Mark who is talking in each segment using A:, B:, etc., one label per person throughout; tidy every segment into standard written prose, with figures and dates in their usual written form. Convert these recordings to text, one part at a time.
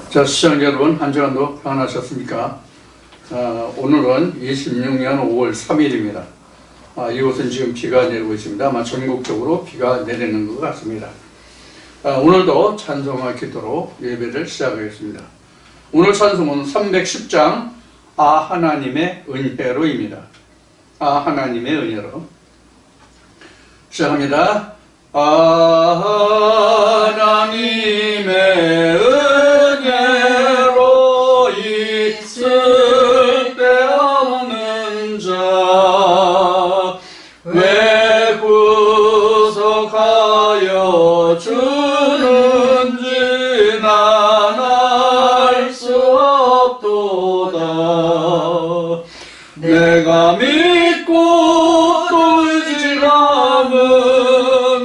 A: 자, 시청자 여러분, 한 주간도 평안하셨습니까? 오늘은 26년 5월 3일입니다. 이곳은 지금 비가 내리고 있습니다. 아마 전국적으로 비가 내리는 것 같습니다. 오늘도 찬송과 기도로 예배를 시작하겠습니다. 오늘 찬송은 310장 하나님의 은혜로입니다. 하나님의 은혜로 시작합니다. 하나님의 은혜로 있을 데 없는 자 왜 구속하여 주는지 난 알 수 없도다. 내가 믿고 또 의지함은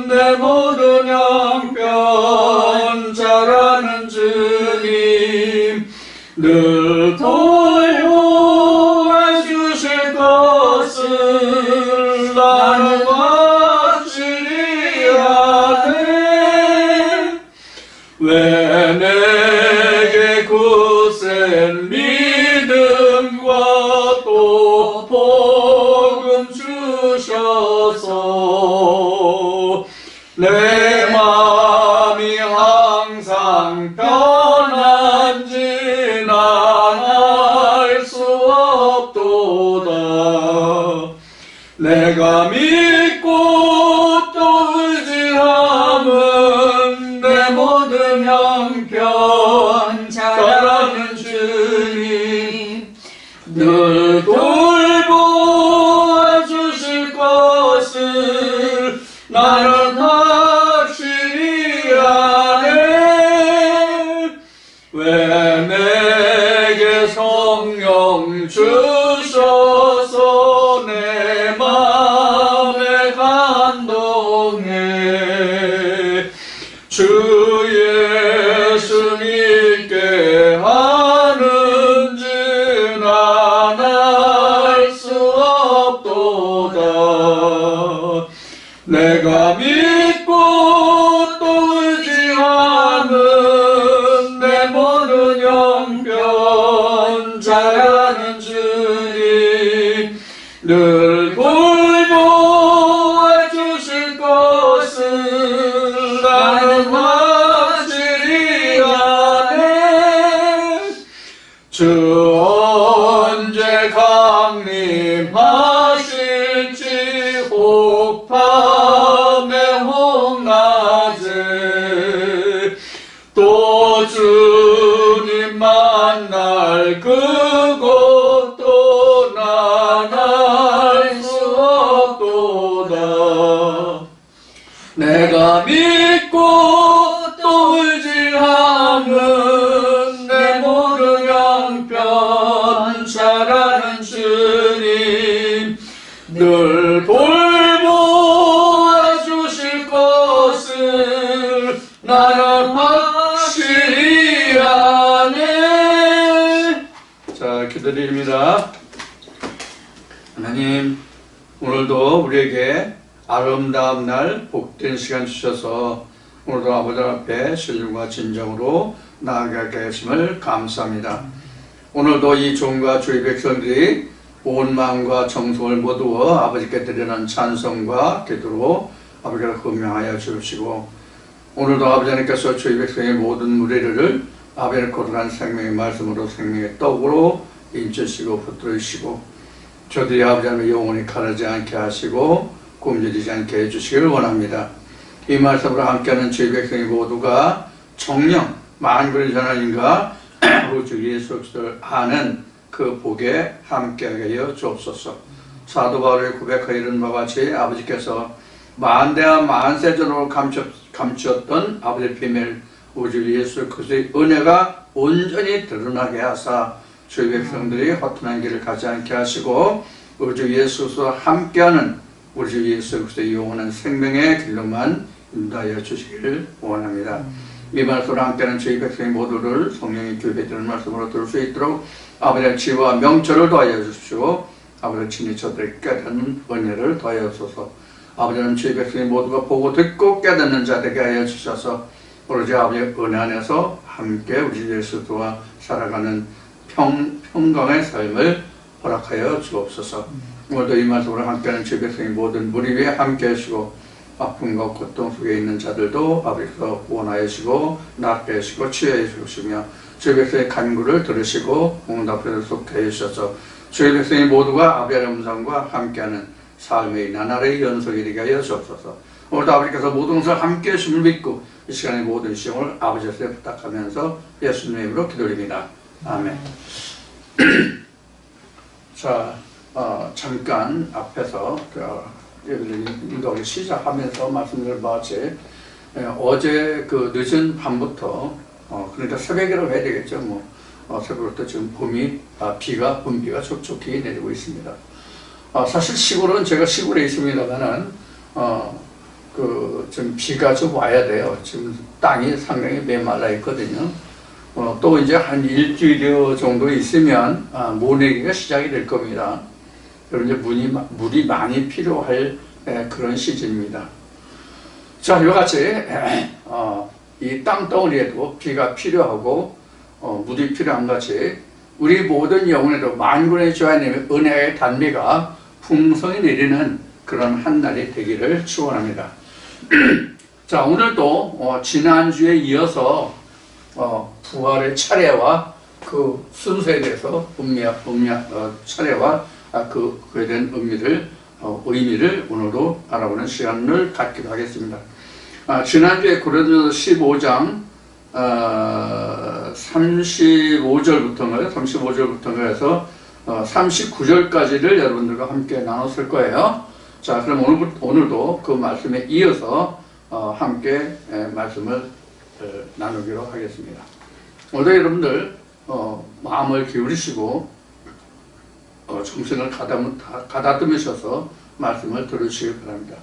A: 내 모든 형편 잘하는 주님 늘 돌보아 주실 것을 나는 확실히 아네. 왜 내게 굳센 믿음과 또 복음 주셔서 내 마음이 항상 편한지 난 알 수 없도다. 내가 믿고 또 의지함은 내 모든 형편 잘하는 주님 늘 돌보아 주실 것을 나는 확실히 아네. 왜 내게 성령 주셔서 내 마음에 감동해 주 예수 믿게 하는지 난 알 수 없도다. 내가 믿고 또 의지하는 내 모든 형편 잘하는 주님 늘 돌보아 주실 것을 나는 확실히 아네. 주 언제 강림하실지 혹 밤에 혹 낮에 또 주님 만날 그곳도 난 알 수 없도다. 내가 믿고 또 의지함은 내 모든 형편 잘하는 주님 늘 돌보아 주실 것을 나는 확실히 아네. 자, 기도드립니다. 하나님, 오늘도 우리에게 아름다운 날 복된 시간 주셔서 오늘도 아버지 앞에 신령과 진정으로 나아가게 하심을 감사합니다. 오늘도 이 종과 주의 백성들이 온 마음과 정성을 모두어 아버지께 드리는 찬송과 기도로 아버지를 금명하여 주시고 오늘도 아버지 하나님께서 주의 백성의 모든 무리를 아버지를 거룩한 생명의 말씀으로 생명의 떡으로 인치시고 붙들으시고 저들이 아버지 하나님의 영혼이 가라지 않게 하시고 굶주리지 않게 해주시길 원합니다. 이 말씀으로 함께하는 주의 백성의 모두가 정령 만군의 전하님과 우주 예수 그리스도를 아는 그 복에 함께하게 하여 주옵소서. 사도 바울이 고백하여 이른 바와 같이 아버지께서 만대와 만세전으로 감추었던 아버지의 비밀 우주 예수 그리스도의 은혜가 온전히 드러나게 하사 주의 백성들이 허탄한 길을 가지 않게 하시고 우주 예수 그리스도와 함께하는 우주 예수 그리스도의 영원한 생명의 길로만 인도하여 주시기를 원합니다. 이 말씀으로 함께하는 저희 백성의 모두를 성령의 교회에 드는 말씀으로 들을 수 있도록 아버지의 지혜와 명철을 더하여 주십시오. 아버지 친히 저들에게 깨닫는 은혜를 더하여 주소서. 아버지는 저희 백성의 모두가 보고 듣고 깨닫는 자 되게 하여 주셔서 오로지 아버지의 은혜 안에서 함께 우리 예수와 살아가는 평강의 삶을 허락하여 주옵소서. 오늘도 이 말씀으로 함께하는 주의 백성이 모든 무리 위에 함께 하시고 아픔과 고통 속에 있는 자들도 아버지께서 구원하여 주시고 낫게 하시고 치유해 주시며 주의 백성의 간구를 들으시고 응답을 속해 주셔서 주의 백성이 모두가 아버지의 음성과 함께하는 삶의 나날의 연속이 되게 하여 주옵소서. 오늘도 아버지께서 모든 것을 함께 하심을 믿고 이 시간의 모든 시험을 아버지께 부탁하면서 예수님의 이름으로 기도드립니다. 아멘. 자, 잠깐 앞에서 인도를 시작하면서 말씀드린 바같이 어제 그 늦은 밤부터 그러니까 새벽이라고 해야 되겠죠. 새벽부터 지금 봄비가 촉촉히 내리고 있습니다. 사실 시골은 제가 시골에 있습니다만은 좀 비가 좀 와야 돼요. 지금 땅이 상당히 메말라 있거든요. 또 이제 한 일주일 정도 있으면 모내기가 시작이 될 겁니다. 그럼 이제 물이 많이 필요할 그런 시즌입니다. 자, 이와 같이 이 땅덩어리에도 비가 필요하고 물이 필요한 같이 우리 모든 영혼에도 만군의 주 하나님의 은혜의 단비가 풍성히 내리는 그런 한 날이 되기를 축원합니다. 자, 오늘도 지난주에 이어서 부활의 차례와 그 순서에 대해서 차례와 그에 대한 의미를 오늘도 알아보는 시간을 갖기로 하겠습니다. 지난주에 고린도서 15장 35절부터 해서 39절까지를 여러분들과 함께 나눴을 거예요. 자, 그럼 오늘도 그 말씀에 이어서 함께 말씀을 나누기로 하겠습니다. 오늘 여러분들 마음을 기울이시고 정신을 가다듬으셔서 말씀을 들으시기 바랍니다.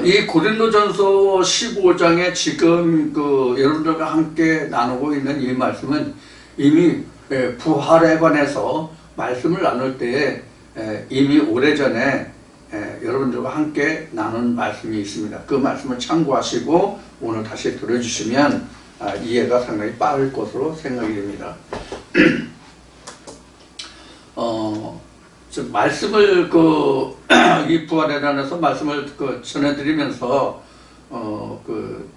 A: 이 고린도전서 15장에 지금 여러분들과 함께 나누고 있는 이 말씀은 이미 부활에 관해서 말씀을 나눌 때에 이미 오래전에 여러분들과 함께 나눈 말씀이 있습니다. 그 말씀을 참고하시고 오늘 다시 들어주시면 이해가 상당히 빠를 것으로 생각이 됩니다. 말씀을 이 부활에 관해서 말씀을 전해드리면서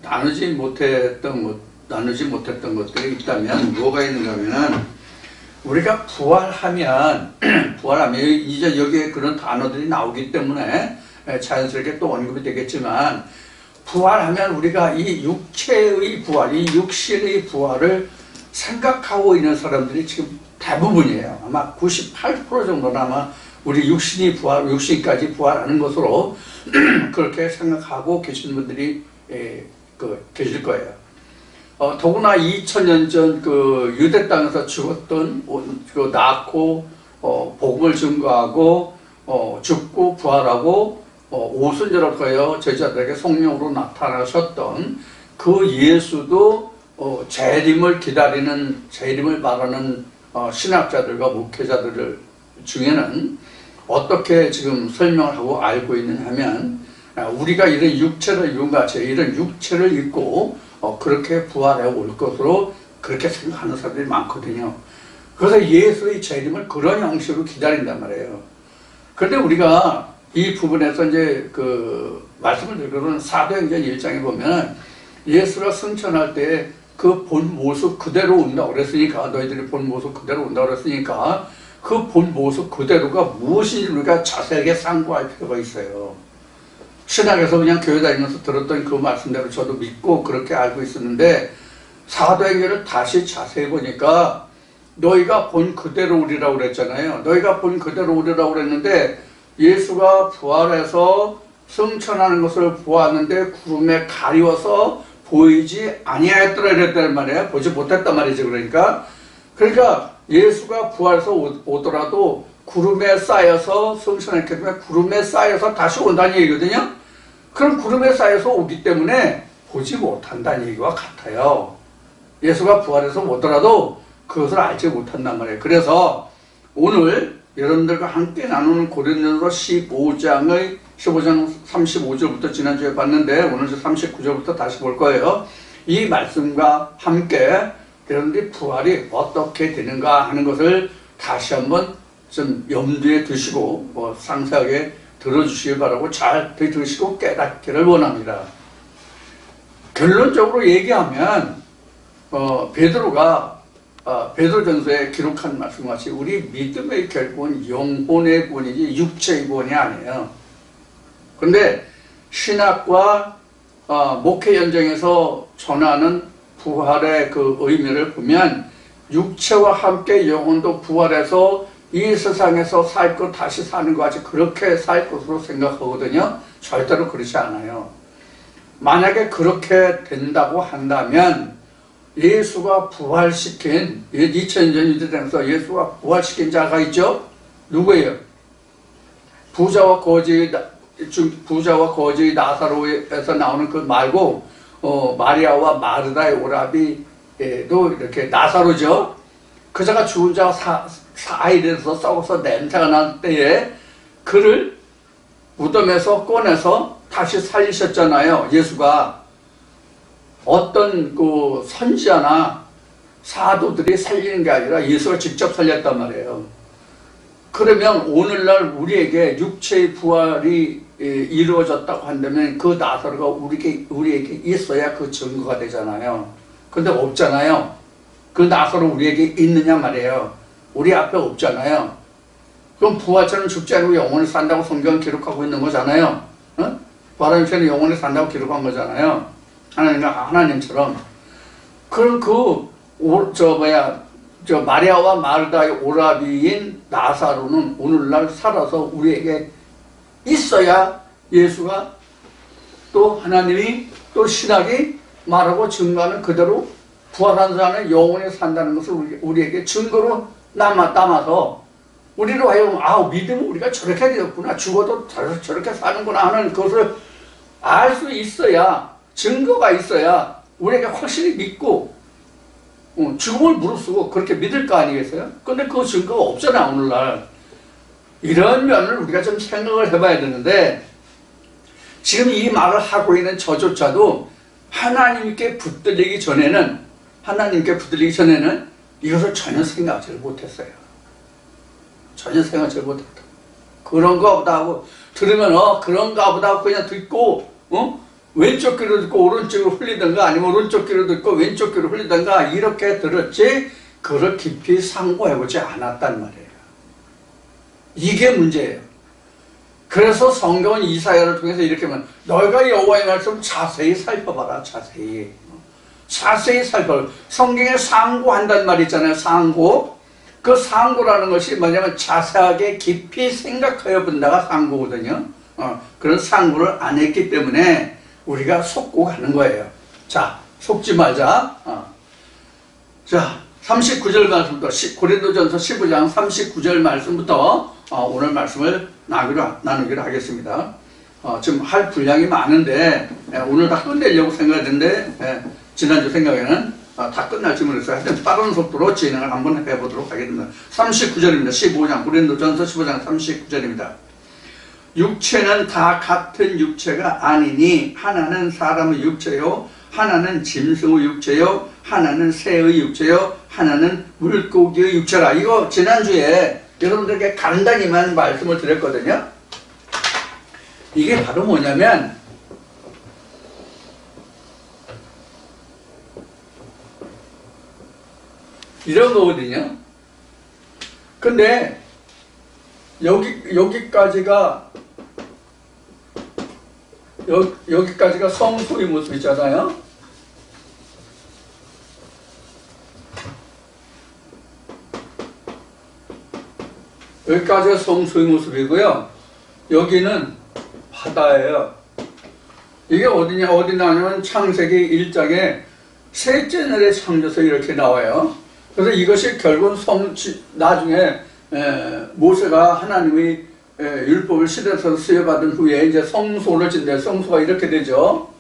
A: 나누지 못했던 것들이 있다면 뭐가 있는가 하면은 우리가 부활하면 이제 여기에 그런 단어들이 나오기 때문에 자연스럽게 또 언급이 되겠지만 부활하면 우리가 이 육체의 부활, 이 육신의 부활을 생각하고 있는 사람들이 지금 대부분이에요. 아마 98% 정도는 아마 우리 육신까지 부활하는 것으로 그렇게 생각하고 계시는 분들이 계실 거예요. 더구나 2000년 전 유대 땅에서 죽었던, 낳고, 복음을 증거하고, 죽고, 부활하고, 오순절을 하여 제자들에게 성령으로 나타나셨던 그 예수도 재림을 말하는 신학자들과 목회자들 중에는 어떻게 지금 설명을 하고 알고 있느냐 하면 우리가 이런 육체를 입고 그렇게 부활해 올 것으로 그렇게 생각하는 사람들이 많거든요. 그래서 예수의 재림을 그런 형식으로 기다린단 말이에요. 그런데 우리가 이 부분에서 이제 말씀을 드리고는 사도행전 1장에 보면 예수가 승천할 때 그 본 모습 그대로 온다고 그랬으니까, 너희들이 본 모습 그대로 온다고 그랬으니까 그 본 모습 그대로가 무엇인지 우리가 자세하게 상고할 필요가 있어요. 신학에서 그냥 교회 다니면서 들었던 그 말씀대로 저도 믿고 그렇게 알고 있었는데 사도행전을 다시 자세히 보니까 너희가 본 그대로 오리라고 그랬잖아요. 너희가 본 그대로 오리라고 그랬는데 예수가 부활해서 승천하는 것을 보았는데 구름에 가리워서 보이지 아니하였더라 이랬단 말이에요. 보지 못했단 말이죠. 그러니까 예수가 부활해서 오더라도 구름에 쌓여서 승천했기 때문에 구름에 쌓여서 다시 온다는 얘기거든요. 그럼 구름에 쌓여서 오기 때문에 보지 못한다는 얘기와 같아요. 예수가 부활해서 오더라도 그것을 알지 못한단 말이에요. 그래서 오늘 여러분들과 함께 나누는 고린도서 15장의 15장 35절부터 지난주에 봤는데 오늘 39절부터 다시 볼 거예요. 이 말씀과 함께 여러분들이 부활이 어떻게 되는가 하는 것을 다시 한번 좀 염두에 두시고 상세하게 들어주시길 바라고 잘 들으시고 깨닫기를 원합니다. 결론적으로 얘기하면 베드로가 베드로전서에 기록한 말씀과 같이 우리 믿음의 결국은 영혼의 구원이지 육체의 구원이 아니에요. 그런데 신학과 목회 현장에서 전하는 부활의 그 의미를 보면 육체와 함께 영혼도 부활해서 이 세상에서 살고 다시 사는 것 같이 그렇게 살 것으로 생각하거든요. 절대로 그렇지 않아요. 만약에 그렇게 된다고 한다면 예수가 부활시킨 2000년 유대당에서 예수가 부활시킨 자가 있죠? 누구예요? 부자와 거지의 나사로에서 나오는 그 말고 마리아와 마르다의 오라비도 이렇게 나사로죠. 그자가 죽은 자가 4일에서 썩어서 냄새가 난 때에 그를 무덤에서 꺼내서 다시 살리셨잖아요. 예수가 어떤 그 선지자나 사도들이 살리는 게 아니라 예수가 직접 살렸단 말이에요. 그러면 오늘날 우리에게 육체의 부활이 이루어졌다고 한다면 그 나사로가 우리에게 있어야 그 증거가 되잖아요. 근데 없잖아요. 그 나사로 우리에게 있느냐 말이에요. 우리 앞에 없잖아요. 그럼 부활처럼 죽지 않고 영원히 산다고 성경 기록하고 있는 거잖아요. 부활한 육체는 영원히 산다고 기록한 거잖아요. 하나님처럼. 그럼 마리아와 마르다의 오라비인 나사로는 오늘날 살아서 우리에게 있어야 예수가 또 하나님이 또 신학이 말하고 증거하는 그대로 부활한 자는 영원히 산다는 것을 우리에게 증거로 남아서 우리로 하여금 믿으면 우리가 저렇게 되었구나, 죽어도 저렇게 사는구나 하는 것을 알 수 있어야, 증거가 있어야 우리에게 확실히 믿고 죽음을 무릅쓰고 그렇게 믿을 거 아니겠어요? 근데 그 증거가 없잖아. 오늘날 이런 면을 우리가 좀 생각을 해봐야 되는데, 지금 이 말을 하고 있는 저조차도 하나님께 붙들리기 전에는 이것을 전혀 생각하지 못했어요. 전혀 생각하지 못했다. 그런가 보다 하고 들으면 그런가 보다 하고 그냥 듣고 왼쪽 귀로 듣고 오른쪽으로 흘리든가 아니면 오른쪽 귀로 듣고 왼쪽 귀로 흘리든가 이렇게 들었지 그걸 깊이 상고해보지 않았단 말이에요. 이게 문제예요. 그래서 성경은 이사야를 통해서 이렇게 말합니다. 너희가 여호와의 말씀 자세히 살펴봐라. 자세히 살펴봐. 성경에 상고한다는 말이 있잖아요. 상고. 그 상고라는 것이 뭐냐면 자세하게 깊이 생각하여 본다가 상고거든요. 그런 상고를 안 했기 때문에 우리가 속고 가는 거예요. 자, 속지 말자. 자, 39절 말씀부터 고린도전서 15장 39절 말씀부터 오늘 말씀을 나누기로 하겠습니다. 지금 할 분량이 많은데 오늘 다 끝내려고 생각했는데 지난주 생각에는 다 끝날지 모르겠어요. 하여튼 빠른 속도로 진행을 한번 해보도록 하겠습니다. 39절입니다. 15장 고린도전서 15장 39절입니다. 육체는 다 같은 육체가 아니니 하나는 사람의 육체요, 하나는 짐승의 육체요, 하나는 새의 육체요, 하나는 물고기의 육체라. 이거 지난주에 여러분들에게 간단히만 말씀을 드렸거든요. 이게 바로 뭐냐면 이런 거거든요. 근데 여기까지가 성소의 모습이잖아요. 여기까지가 성소의 모습이고요. 여기는 바다예요. 이게 어디냐면 창세기 1장에 셋째 날에 창조서 이렇게 나와요. 그래서 이것이 결국은 나중에 모세가 하나님의 율법을 시대에서 수여받은 후에 이제 성소를 짓는데 성소가 이렇게 되죠.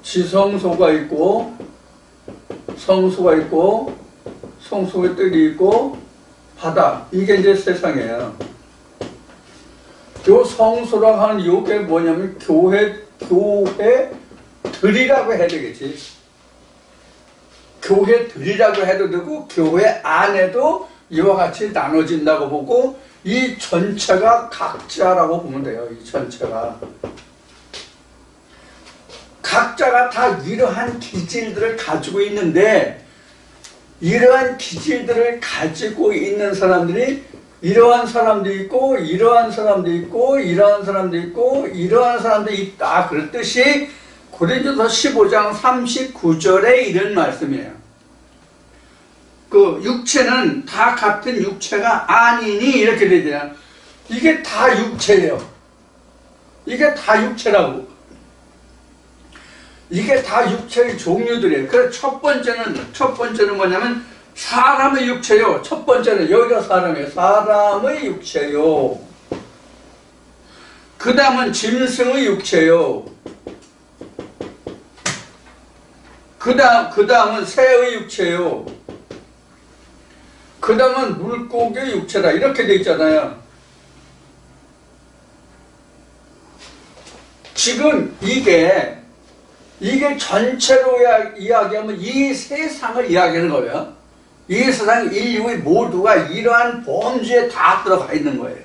A: 지성소가 있고 성소가 있고 성소의 뜰이 있고 바다, 이게 이제 세상이에요. 요 성소라고 하는 요게 뭐냐면 교회들이라고 해야 되겠지. 교회들이라고 해도 되고 교회 안에도 이와 같이 나눠진다고 보고 이 전체가 각자라고 보면 돼요. 이 전체가 각자가 다 이러한 기질들을 가지고 있는데 이러한 기질들을 가지고 있는 사람들이 이러한 사람도 있고 이러한 사람도 있고 이러한 사람도 있고 이러한 사람도 있다. 그랬듯이 고린도서 15장 39절에 이런 말씀이에요. 그 육체는 다 같은 육체가 아니니 이렇게 되잖아요. 이게 다 육체예요. 이게 다 육체라고. 이게 다 육체의 종류들이에요. 그래서 첫 번째는 뭐냐면 사람의 육체요. 첫 번째는 여기가 사람이에요. 사람의 육체요. 그 다음은 짐승의 육체요. 그 다음은 새의 육체요. 그 다음은 물고기의 육체다. 이렇게 돼 있잖아요. 지금 이게 전체로 이야기하면 이 세상을 이야기하는 거예요. 이 세상 인류의 모두가 이러한 범주에 다 들어가 있는 거예요.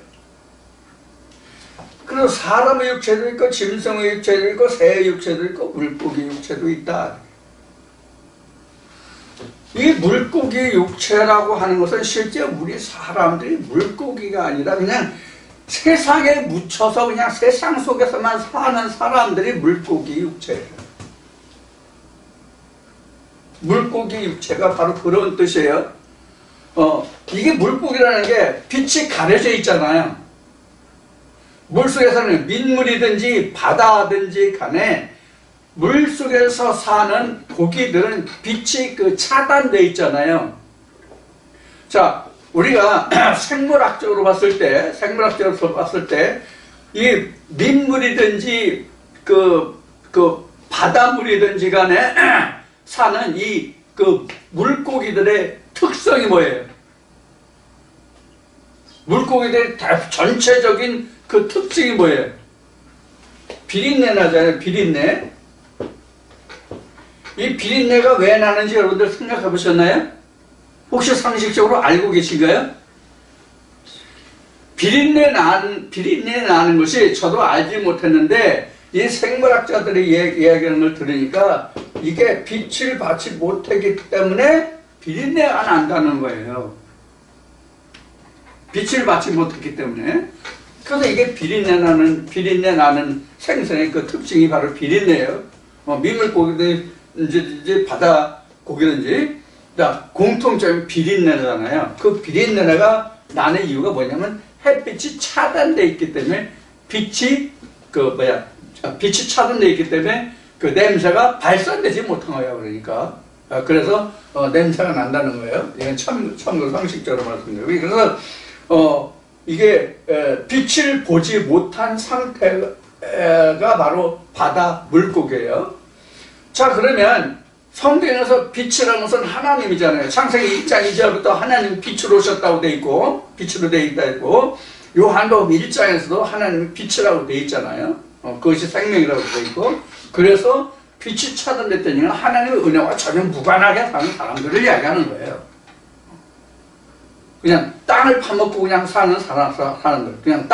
A: 그래서 사람의 육체도 있고 짐승의 육체도 있고 새의 육체도 있고 물고기 육체도 있다. 이 물고기 육체라고 하는 것은 실제 우리 사람들이 물고기가 아니라 그냥 세상에 묻혀서 그냥 세상 속에서만 사는 사람들이 물고기 육체예요. 물고기 육체가 바로 그런 뜻이에요. 이게 물고기라는 게 빛이 가려져 있잖아요. 물속에서는 민물이든지 바다든지 간에 물속에서 사는 고기들은 빛이 차단되어 있잖아요. 자, 우리가 생물학적으로 봤을 때, 이 민물이든지 바다물이든지 간에 사는 이 물고기들의 특성이 뭐예요? 물고기들의 전체적인 그 특징이 뭐예요? 비린내 나잖아요. 비린내. 이 비린내가 왜 나는지 여러분들 생각해 보셨나요? 혹시 상식적으로 알고 계신가요? 비린내 나는 것이 저도 알지 못했는데 이 생물학자들이 이야기하는 걸 들으니까 이게 빛을 받지 못하기 때문에 비린내가 난다는 거예요. 빛을 받지 못했기 때문에. 그래서 이게 비린내 나는 생선의 그 특징이 바로 비린내예요. 민물고기들 이제 바다 고기든지 공통점이 비린내잖아요. 그 비린내가 나는 이유가 뭐냐면 햇빛이 차단되어 있기 때문에 빛이 차단되어 있기 때문에 그 냄새가 발산되지 못한 거예요. 그러니까 그래서 냄새가 난다는 거예요. 이건 참고로 상식적으로 말씀드리고 그래서 이게 빛을 보지 못한 상태가 바로 바다 물고기예요. 자, 그러면 성경에서 빛이라는 것은 하나님이잖아요. 창세기 1장 2절부터 하나님 빛으로 오셨다고 돼 있고 빛으로 돼 있다 있고 요한복음 1장에서도 하나님 빛이라고 돼 있잖아요. 그것이 생명이라고 돼 있고 그래서 빛이 차단됐다는 하나님의 은혜와 전혀 무관하게 사는 사람들을 이야기하는 거예요. 그냥 땅을 파먹고 그냥 사는 사람들, 그냥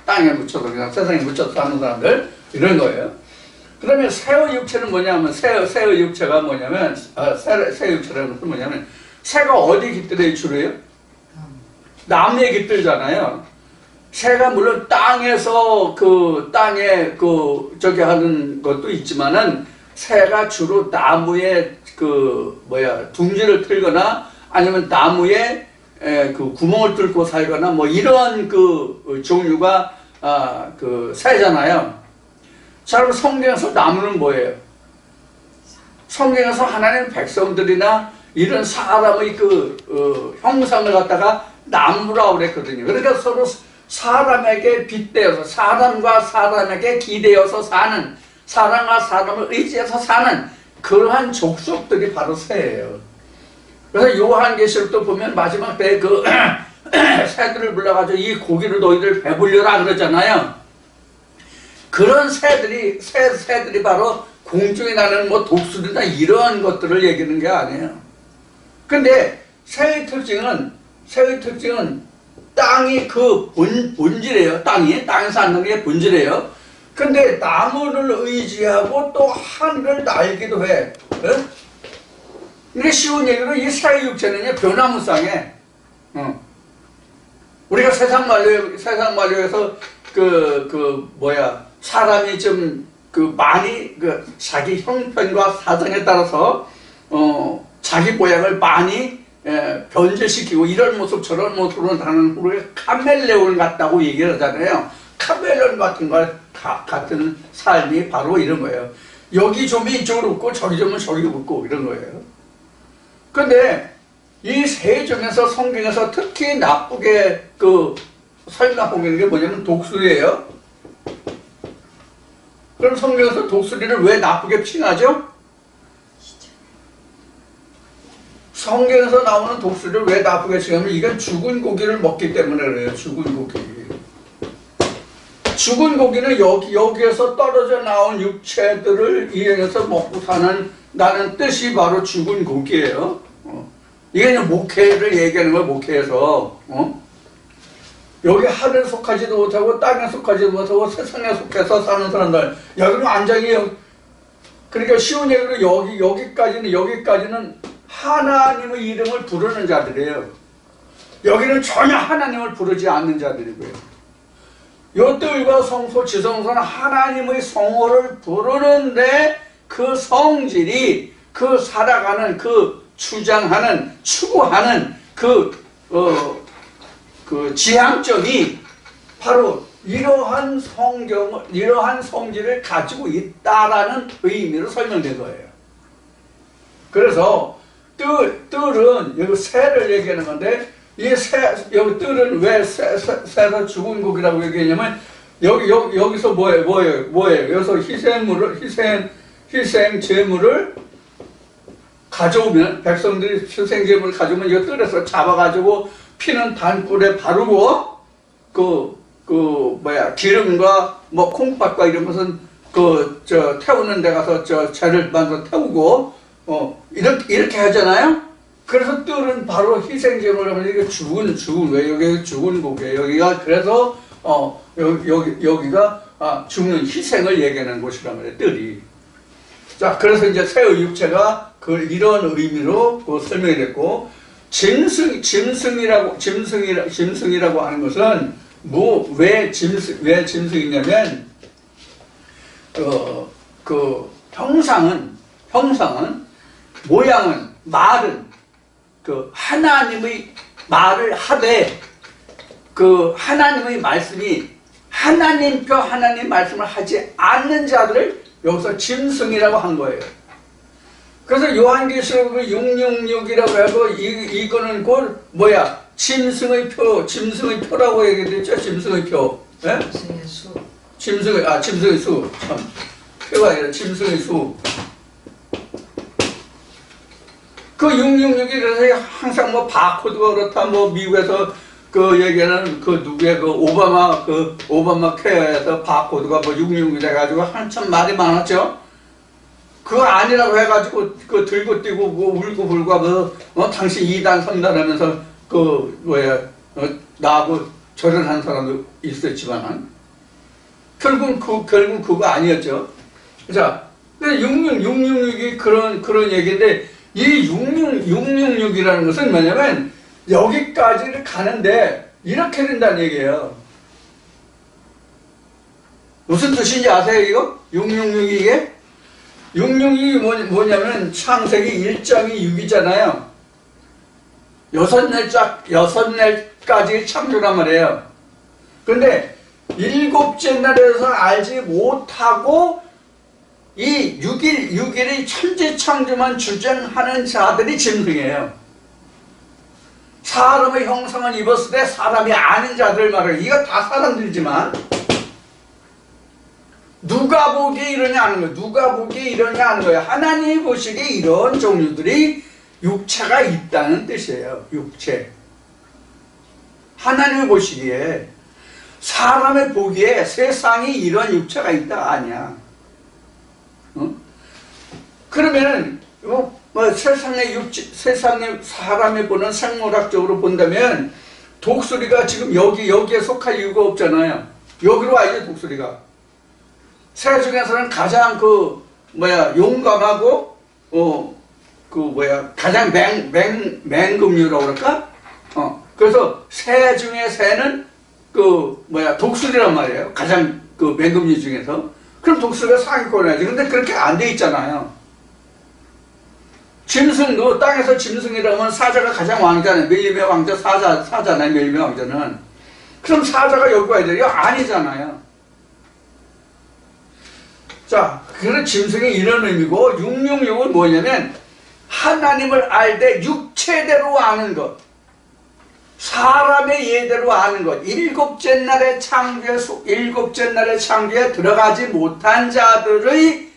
A: 땅에 묻혀서 그냥 세상에 묻혀서 사는 사람들 이런 거예요. 그러면 새의 육체는 뭐냐면 새의 육체가 뭐냐면 새 육체라는 것은 뭐냐면 새가 어디 깃들에 주로요? 나무에 깃들잖아요. 새가 물론 땅에서 땅에 저기 하는 것도 있지만은 새가 주로 나무에 둥지를 틀거나 아니면 나무에 구멍을 뚫고 살거나 뭐 이런 종류가 새잖아요. 자, 그럼 성경에서 나무는 뭐예요? 성경에서 하나님 백성들이나 이런 사람의 형상을 갖다가 나무라고 그랬거든요. 그러니까 서로 사람에게 빗대어서 사람과 사람에게 기대어서 사는 사람과 사람을 의지해서 사는 그러한 족속들이 바로 새예요. 그래서 요한계시록도 보면 마지막 때 새들을 불러가지고 이 고기를 너희들 배불려라 그러잖아요. 그런 새들이 바로 공중에 나는 뭐 독수리나 이러한 것들을 얘기하는 게 아니에요. 근데 새의 특징은 땅이 그 본질이에요. 땅에서 사는 게 본질이에요. 근데 나무를 의지하고 또 하늘을 날기도 해. 근데 쉬운 얘기로 이 새의 육체는요, 변화무쌍해. 우리가 세상 말로에서 사람이 좀 많이 자기 형편과 사정에 따라서 자기 모양을 많이 변질시키고 이런 모습 저런 모습으로 하는 우리가 카멜레온 같다고 얘기를 하잖아요. 카멜레온 같은 삶이 바로 이런 거예요. 여기 좀 이쪽으로 웃고 저기 좀 저기 웃고 이런 거예요. 근데 이 새 중에서 성경에서 특히 나쁘게 설명하고 있는 게 뭐냐면 독수리예요. 그럼 성경에서 독수리를 왜 나쁘게 칭하죠? 성경에서 나오는 독수리를 왜 나쁘게 칭하면 이건 죽은 고기를 먹기 때문에 그래요. 죽은 고기. 죽은 고기는 여기에서 떨어져 나온 육체들을 이용해서 먹고 나는 뜻이 바로 죽은 고기예요. 이게 목회를 얘기하는 거예요. 목회에서 여기 하늘에 속하지도 못하고 땅에 속하지도 못하고 세상에 속해서 사는 사람들 여기는 완전히 그러니까 쉬운 얘기로 여기까지는 하나님의 이름을 부르는 자들이에요. 여기는 전혀 하나님을 부르지 않는 자들이고요. 요 뜰과 성소 지성소는 하나님의 성호를 부르는데 그 성질이 살아가는 주장하는 추구하는 지향점이 바로 이러한 성질을 가지고 있다라는 의미로 설명된 거예요. 그래서 뜰은 여기 새를 얘기하는 건데 여기 뜰은 왜 새가 죽은 고기라고 얘기했냐면 여기서 뭐예요? 여기서 희생 제물을 가져오면 백성들이 희생 제물을 가져오면 이 뜰에서 잡아가지고 피는 단불에 바르고 기름과 콩팥과 이런 것은 태우는 데 가서 재를 만들어 태우고 이렇게 하잖아요. 그래서 뜰은 바로 희생제물을 하면 이게 왜 여기 죽은 고기예요. 여기가 그래서 여기가 죽는 희생을 얘기하는 곳이란 말이에요. 뜰이. 자, 그래서 이제 새의 육체가 이런 의미로 설명이 됐고, 짐승이라고 하는 것은 왜 짐승이냐면 형상은 모양은 말은 하나님의 말을 하되 하나님의 말씀이 하나님 말씀을 하지 않는 자들을 여기서 짐승이라고 한 거예요. 그래서 요한계시록 666이라고 하고 이거는 곧 짐승의 표라고 얘기했죠. 짐승의 표. 예? 짐승의 수. 참. 표가 아니라 짐승의 수. 666이 그래서 항상 바코드가 그렇다, 미국에서 얘기하는 누구의 오바마 케어에서 바코드가 666이 돼가지고 한참 말이 많았죠. 그거 아니라고 해가지고 들고 뛰고 울고 불고 당신 2단 3단 하면서 나하고 절연한 사람도 있었지만 결국 그거 아니었죠. 자, 666이 그런 얘기인데 이 666이라는 것은 뭐냐면 여기까지를 가는데 이렇게 된다는 얘기예요. 무슨 뜻인지 아세요, 이거? 666이 이게? 666이 뭐냐면 창세기 1장이 6이잖아요. 6날까지 창조란 말이에요. 근데 7째 날에서 알지 못하고 이 6일이 천지 창조만 주장하는 자들이 짐승이에요. 사람의 형상을 입었을 때 사람이 아닌 자들 말이에요. 이거 다 사람들이지만 누가 보기에 이러냐 하는 거예요. 누가 보기에 이러냐 하는 거예요. 하나님이 보시기에 이런 종류들이 육체가 있다는 뜻이에요. 육체. 하나님이 보시기에, 사람의 보기에 세상이 이런 육체가 있다 아니야. 그러면은 세상의 사람이 보는 생물학적으로 본다면 독수리가 지금 여기에 속할 이유가 없잖아요. 여기로 와야지 독수리가. 새 중에서는 가장 용감하고 가장 맹금류라고 그럴까? 그래서 새 중에 새는 독수리란 말이에요. 가장 맹금류 중에서. 그럼 독수리가 상위권에 해야지. 근데 그렇게 안 돼 있잖아요. 짐승도 땅에서 짐승이라면 사자가 가장 왕자네. 매일매 왕자 사자네. 매일매 왕자는. 그럼 사자가 여기 와야 돼요? 아니잖아요. 자, 그런 짐승이 이런 의미고, 666은 뭐냐면 하나님을 알되 육체대로 아는 것, 사람의 예대로 아는 것, 일곱째 날에 창조에 들어가지 못한 자들의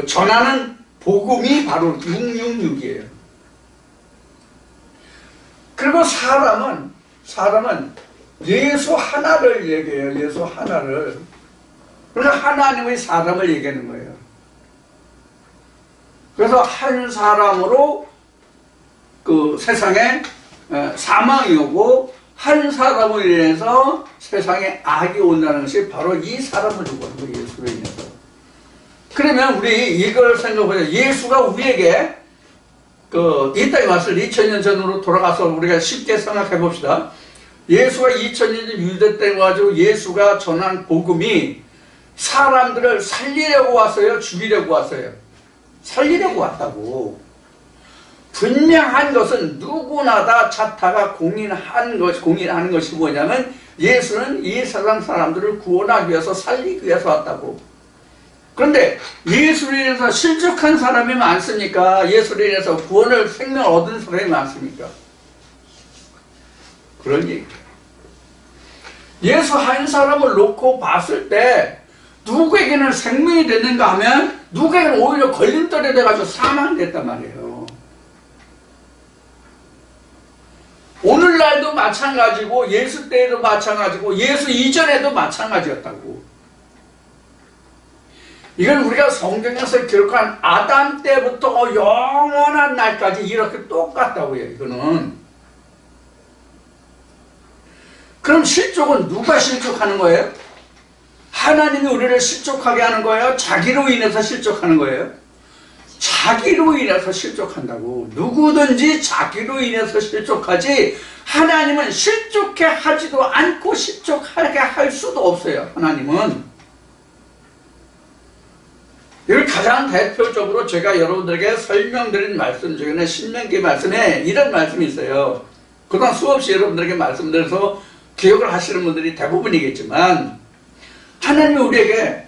A: 전하는 복음이 바로 666이에요. 그리고 사람은 예수 하나를 얘기해요. 예수 하나를. 그러니까 하나님의 사람을 얘기하는 거예요. 그래서 한 사람으로 세상에 사망이 오고, 한 사람으로 인해서 세상에 악이 온다는 것이 바로 이 사람을 두고 하는 거예요. 예수로 인해서. 그러면 우리 이걸 생각해보자. 예수가 우리에게 이 땅에 왔을 2000년 전으로 돌아가서 우리가 쉽게 생각해 봅시다. 예수가 2000년 전 유대 때 와가지고 예수가 전한 복음이 사람들을 살리려고 왔어요? 죽이려고 왔어요? 살리려고 왔다고. 분명한 것은 누구나 다 자타가 공인하는 것이 뭐냐면, 예수는 이 세상 사람들을 구원하기 위해서, 살리기 위해서 왔다고. 그런데 예수로 인해서 실족한 사람이 많습니까? 예수로 인해서 생명을 얻은 사람이 많습니까? 그런 얘기예요. 예수 한 사람을 놓고 봤을 때 누구에게는 생명이 됐는가 하면 누구에게는 오히려 걸림돌이 돼가지고 사망이 됐단 말이에요. 오늘날도 마찬가지고, 예수 때에도 마찬가지고, 예수 이전에도 마찬가지였다고. 이건 우리가 성경에서 기록한 아담 때부터 영원한 날까지 이렇게 똑같다고요. 이거는. 그럼 실족은 누가 실족하는 거예요? 하나님이 우리를 실족하게 하는 거예요? 자기로 인해서 실족하는 거예요? 자기로 인해서 실족한다고. 누구든지 자기로 인해서 실족하지, 하나님은 실족해 하지도 않고 실족하게 할 수도 없어요. 하나님은. 이걸 가장 대표적으로 제가 여러분들에게 설명드린 말씀 중에는 신명기 말씀에 이런 말씀이 있어요. 그동안 수없이 여러분들에게 말씀드려서 기억을 하시는 분들이 대부분이겠지만, 하나님이 우리에게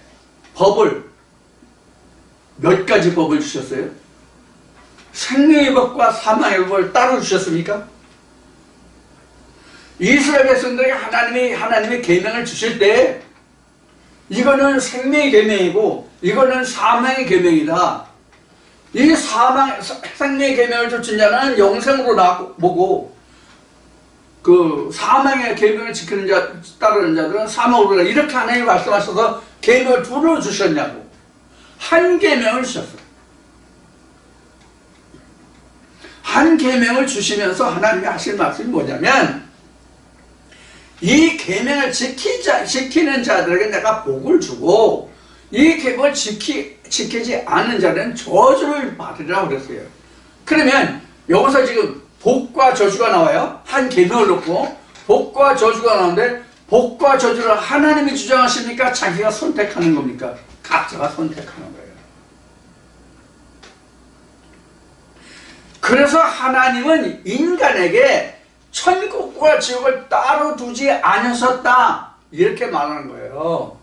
A: 몇 가지 법을 주셨어요? 생명의 법과 사망의 법을 따로 주셨습니까? 이스라엘 백성들에게 하나님이 계명을 주실 때, 이거는 생명의 계명이고 이거는 사망의 계명이다. 이 생명의 계명을 주신 자는 영생으로 나보고, 사망의 계명을 지키는 따르는 자들은 사망으로 가. 이렇게 하나님이 말씀하셔서 계명을 둘로 주셨냐고. 한 계명을 주셨어요. 한 계명을 주시면서 하나님이 하신 말씀이 뭐냐면, 이 계명을 지키는 자들에게 내가 복을 주고, 이 계명을 지키지 않은 자는 저주를 받으리라고 그랬어요. 그러면 여기서 지금 복과 저주가 나와요. 한 계명을 놓고 복과 저주가 나오는데, 복과 저주를 하나님이 주장하십니까? 자기가 선택하는 겁니까? 각자가 선택하는 거예요. 그래서 하나님은 인간에게 천국과 지옥을 따로 두지 않으셨다, 이렇게 말하는 거예요.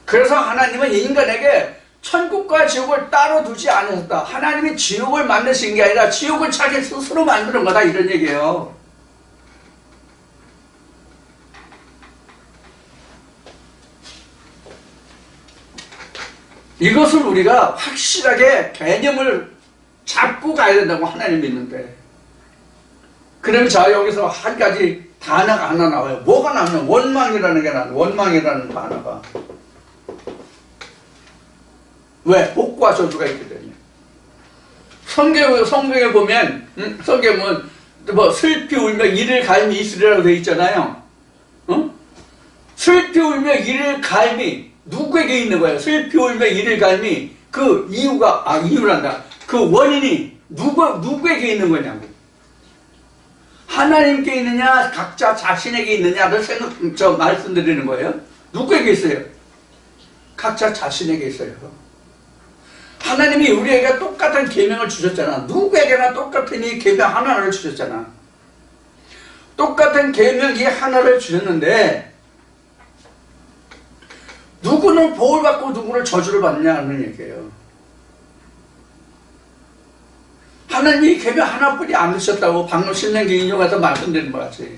A: 그래서 하나님은 인간에게 천국과 지옥을 따로 두지 않으셨다. 하나님이 지옥을 만드신 게 아니라 지옥을 자기 스스로 만드는 거다, 이런 얘기예요. 이것을 우리가 확실하게 개념을 잡고 가야 된다고 하나님 믿는데, 그럼 자 여기서 한 가지 단어가 하나 나와요. 뭐가 나오면 원망이라는 게 나와요. 원망이라는 단어가. 왜? 복과 저주가 있거든요. 성경에 보면 성경에 뭐 슬피 울며 이를 갈미 있으리라고 되어 있잖아요. 슬피 울며 이를 갈미 누구에게 있는 거예요? 슬피 울며 이를 갈미 그 이유란다. 그 원인이 누구에게 있는 거냐고. 하나님께 있느냐 각자 자신에게 있느냐를 말씀드리는 거예요. 누구에게 있어요? 각자 자신에게 있어요. 하나님이 우리에게 똑같은 계명을 주셨잖아. 누구에게나 똑같은 이 계명 하나를 주셨잖아. 똑같은 계명 이 하나를 주셨는데 누구는 복을 받고 누구를 저주를 받느냐는 얘기예요. 하나님이 계명 하나뿐이 안 주셨다고 방금 신명기 인용해서 말씀드린 것 같이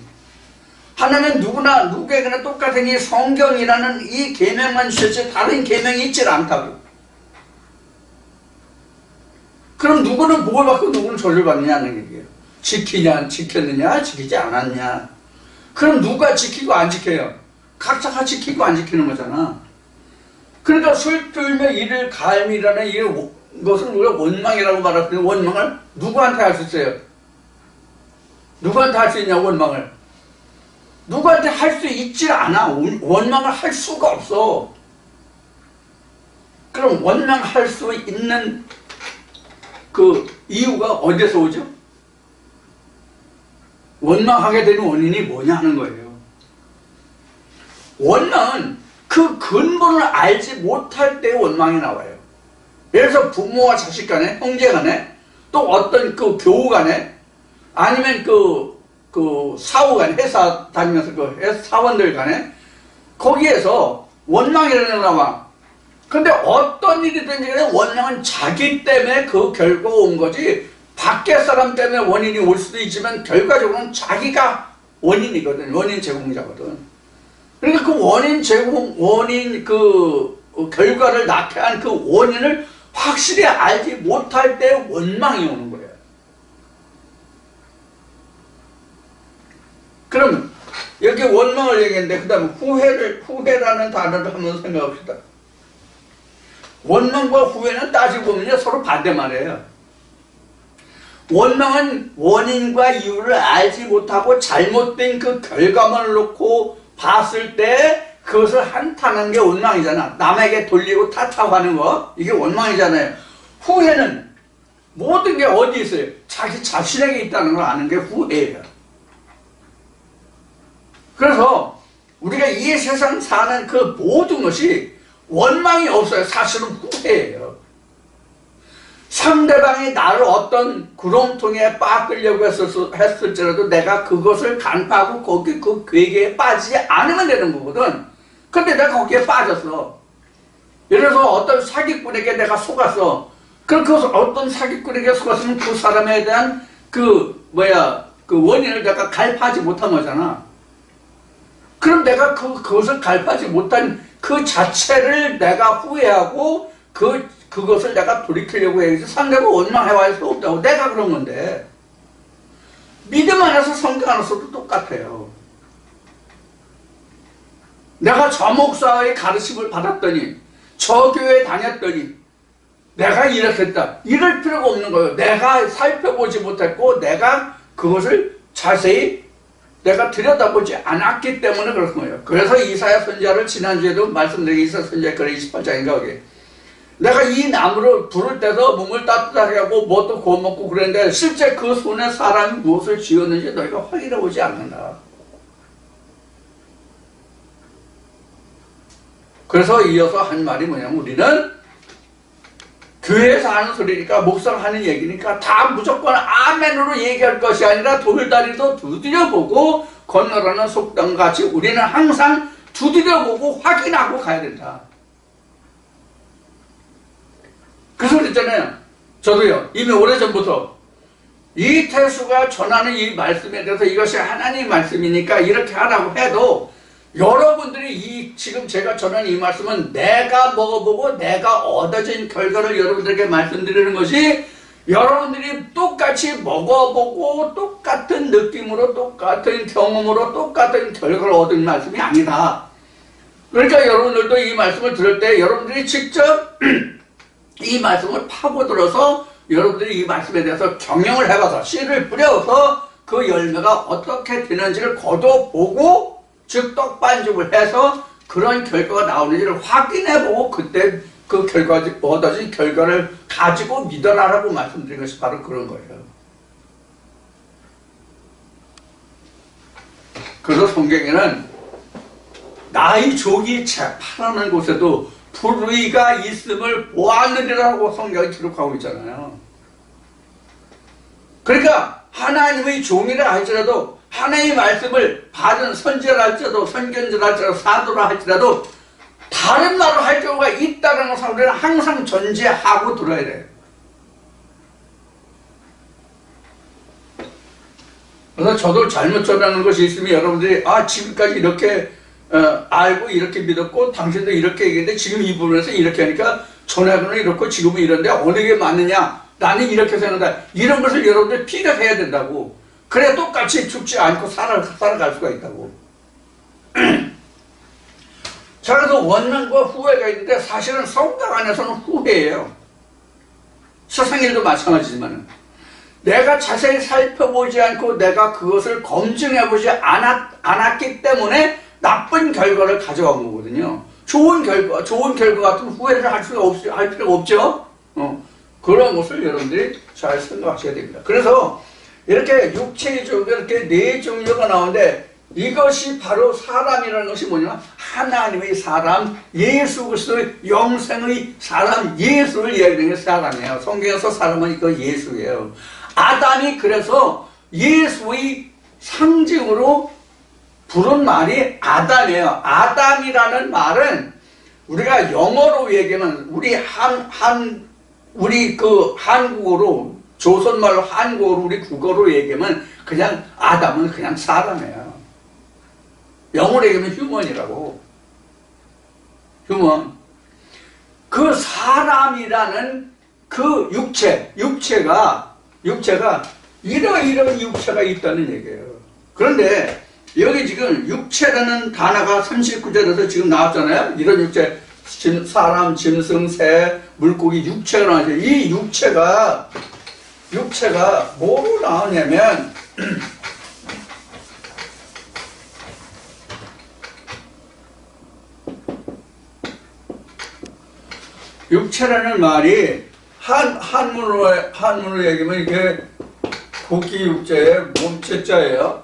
A: 하나님은 누구에게나 똑같은 이 성경이라는 이 계명만 주셨지 다른 계명이 있질 않다고. 그럼 누구는 복을 받고 누구는 저주를 받느냐는 얘기예요. 지켰느냐 지키지 않았냐. 그럼 누가 지키고 안 지켜요? 각자가 지키고 안 지키는 거잖아. 그러니까 슬피 울며 이를 갈미라는 이것을 우리가 원망이라고 말할 때 원망을 누구한테 할 수 있어요? 누구한테 할 수 있냐 원망을? 누구한테 할 수 있지 않아. 원망을 할 수가 없어. 그럼 원망할 수 있는 그 이유가 어디서 오죠? 원망하게 되는 원인이 뭐냐 하는 거예요. 원망은 그 근본을 알지 못할 때 원망이 나와요. 예를 들어서 부모와 자식 간에, 형제 간에, 또 어떤 그 교우 간에, 아니면 그 사후 간에, 회사 다니면서 그 사원들 간에, 거기에서 원망이라는 게 나와. 근데 어떤 일이든지 간에 원망은 자기 때문에 그 결과가 온 거지, 밖에 사람 때문에 원인이 올 수도 있지만, 결과적으로는 자기가 원인이거든. 원인 제공자거든. 그러니까 그 원인 결과를 낳게 한 그 원인을 확실히 알지 못할 때 원망이 오는 거예요. 그러면 여기 원망을 얘기했는데 그 다음에 후회라는 단어를 한번 생각합시다. 원망과 후회는 따지고 보면 서로 반대말이에요. 원망은 원인과 이유를 알지 못하고 잘못된 그 결과만을 놓고 봤을 때 그것을 한탄하는 게 원망이잖아. 남에게 돌리고 탓하고 거 이게 원망이잖아요. 후회는 모든 게 어디 있어요? 자기 자신에게 있다는 걸 아는 게 후회예요. 그래서 우리가 이 세상 사는 그 모든 것이 원망이 없어요. 사실은 후회예요. 상대방이 나를 어떤 구렁텅이에 빠뜨리려고 했을지라도 내가 그것을 간파하고 거기 그 괴계에 빠지지 않으면 되는 거거든. 근데 내가 거기에 빠졌어. 예를 들어서 어떤 사기꾼에게 내가 속았어. 그럼 그것을 어떤 사기꾼에게 속았으면 그 사람에 대한 그 원인을 내가 갈파하지 못한 거잖아. 그럼 내가 그것을 갈파하지 못한 그 자체를 내가 후회하고 그것을 내가 돌이키려고 해야지. 상대가 원망해와야 수 없다고. 내가 그런 건데. 믿음 안에서 성경 안에서도 똑같아요. 내가 저 목사의 가르침을 받았더니 저 교회에 다녔더니 내가 이렇게 했다. 이럴 필요가 없는 거예요. 내가 살펴보지 못했고 내가 그것을 자세히 내가 들여다보지 않았기 때문에 그런 거예요. 그래서 이사야 선지자를 지난주에도 말씀드린 이사야 선지자 글 28장인가 거기 내가 이 나무를 불을 떼서 몸을 따뜻하게 하고 뭣도 구워 먹고 그랬는데 실제 그 손에 사람이 무엇을 지었는지 너희가 확인해 보지 않는다. 그래서 이어서 한 말이 뭐냐면 우리는 교회에서 하는 소리니까 목사가 하는 얘기니까 다 무조건 아멘으로 얘기할 것이 아니라 돌다리도 두드려보고 건너라는 속담같이 우리는 항상 두드려보고 확인하고 가야 된다. 그래서 그랬잖아요. 저도요. 이미 오래전부터 이태수가 전하는 이 말씀에 대해서 이것이 하나님 말씀이니까 이렇게 하라고 해도 여러분들이 지금 제가 전하는 이 말씀은 내가 먹어보고 내가 얻어진 결과를 여러분들에게 말씀드리는 것이 여러분들이 똑같이 먹어보고 똑같은 느낌으로 똑같은 경험으로 똑같은 결과를 얻은 말씀이 아니다. 그러니까 여러분들도 이 말씀을 들을 때 여러분들이 직접 이 말씀을 파고들어서 여러분들이 이 말씀에 대해서 경영을 해봐서 씨를 뿌려서 그 열매가 어떻게 되는지를 거둬보고 즉 떡반죽을 해서 그런 결과가 나오는지를 확인해보고 그때 그 얻어진 결과를 가지고 믿어라라고 말씀드린 것이 바로 그런 거예요. 그래서 성경에는 나의 종이 재판하는 곳에도 불의가 있음을 보았느니라고 성경이 기록하고 있잖아요. 그러니까 하나님의 종이라 할지라도 하나님의 말씀을 받은 선지자라 할지라도 선견자라 할지라도 사도라 할지라도 다른 말을 할 경우가 있다는 것을 우리는 항상 전제하고 들어야 돼요. 그래서 저도 잘못 전하는 것이 있으면 여러분들이 지금까지 이렇게 알고 이렇게 믿었고 당신도 이렇게 얘기했는데 지금 이 부분에서 이렇게 하니까 전에는 이렇고 지금은 이런데 어느 게 맞느냐 나는 이렇게 생각한다. 이런 것을 여러분들 피력해야 된다고. 그래야 똑같이 죽지 않고 살아갈 수가 있다고. 자, 그래서 원망과 후회가 있는데 사실은 성당 안에서는 후회예요. 세상 일도 마찬가지지만 내가 자세히 살펴보지 않고 내가 그것을 검증해보지 않았기 때문에 나쁜 결과를 가져간 거거든요. 좋은 결과 같은 후회를 할 필요가 없죠. 그런 것을 여러분들이 잘 생각하셔야 됩니다. 그래서 이렇게 육체의 종류, 이렇게 네 종류가 나오는데 이것이 바로 사람이라는 것이 뭐냐? 하나님의 사람, 예수 그리스도의 영생의 사람, 예수를 이야기하는 게 사람이에요. 성경에서 사람은 이거 예수예요. 아담이 그래서 예수의 상징으로 부른 말이 아담이에요. 아담이라는 말은 우리가 영어로 얘기하면 우리 그 한국어로 조선말로 한국어로 우리 국어로 얘기하면 그냥 아담은 그냥 사람이에요. 영어로 얘기하면 휴먼이라고. 휴먼. 그 사람이라는 그 육체가 이러이러한 육체가 있다는 얘기예요. 그런데 여기 지금 육체라는 단어가 39절에서 지금 나왔잖아요. 이런 육체, 사람, 짐승, 새, 물고기 육체가 나왔어요. 이 육체가 뭐로 나오냐면 육체라는 말이 한문으로 얘기하면 이게 고기 육체의 몸체자예요.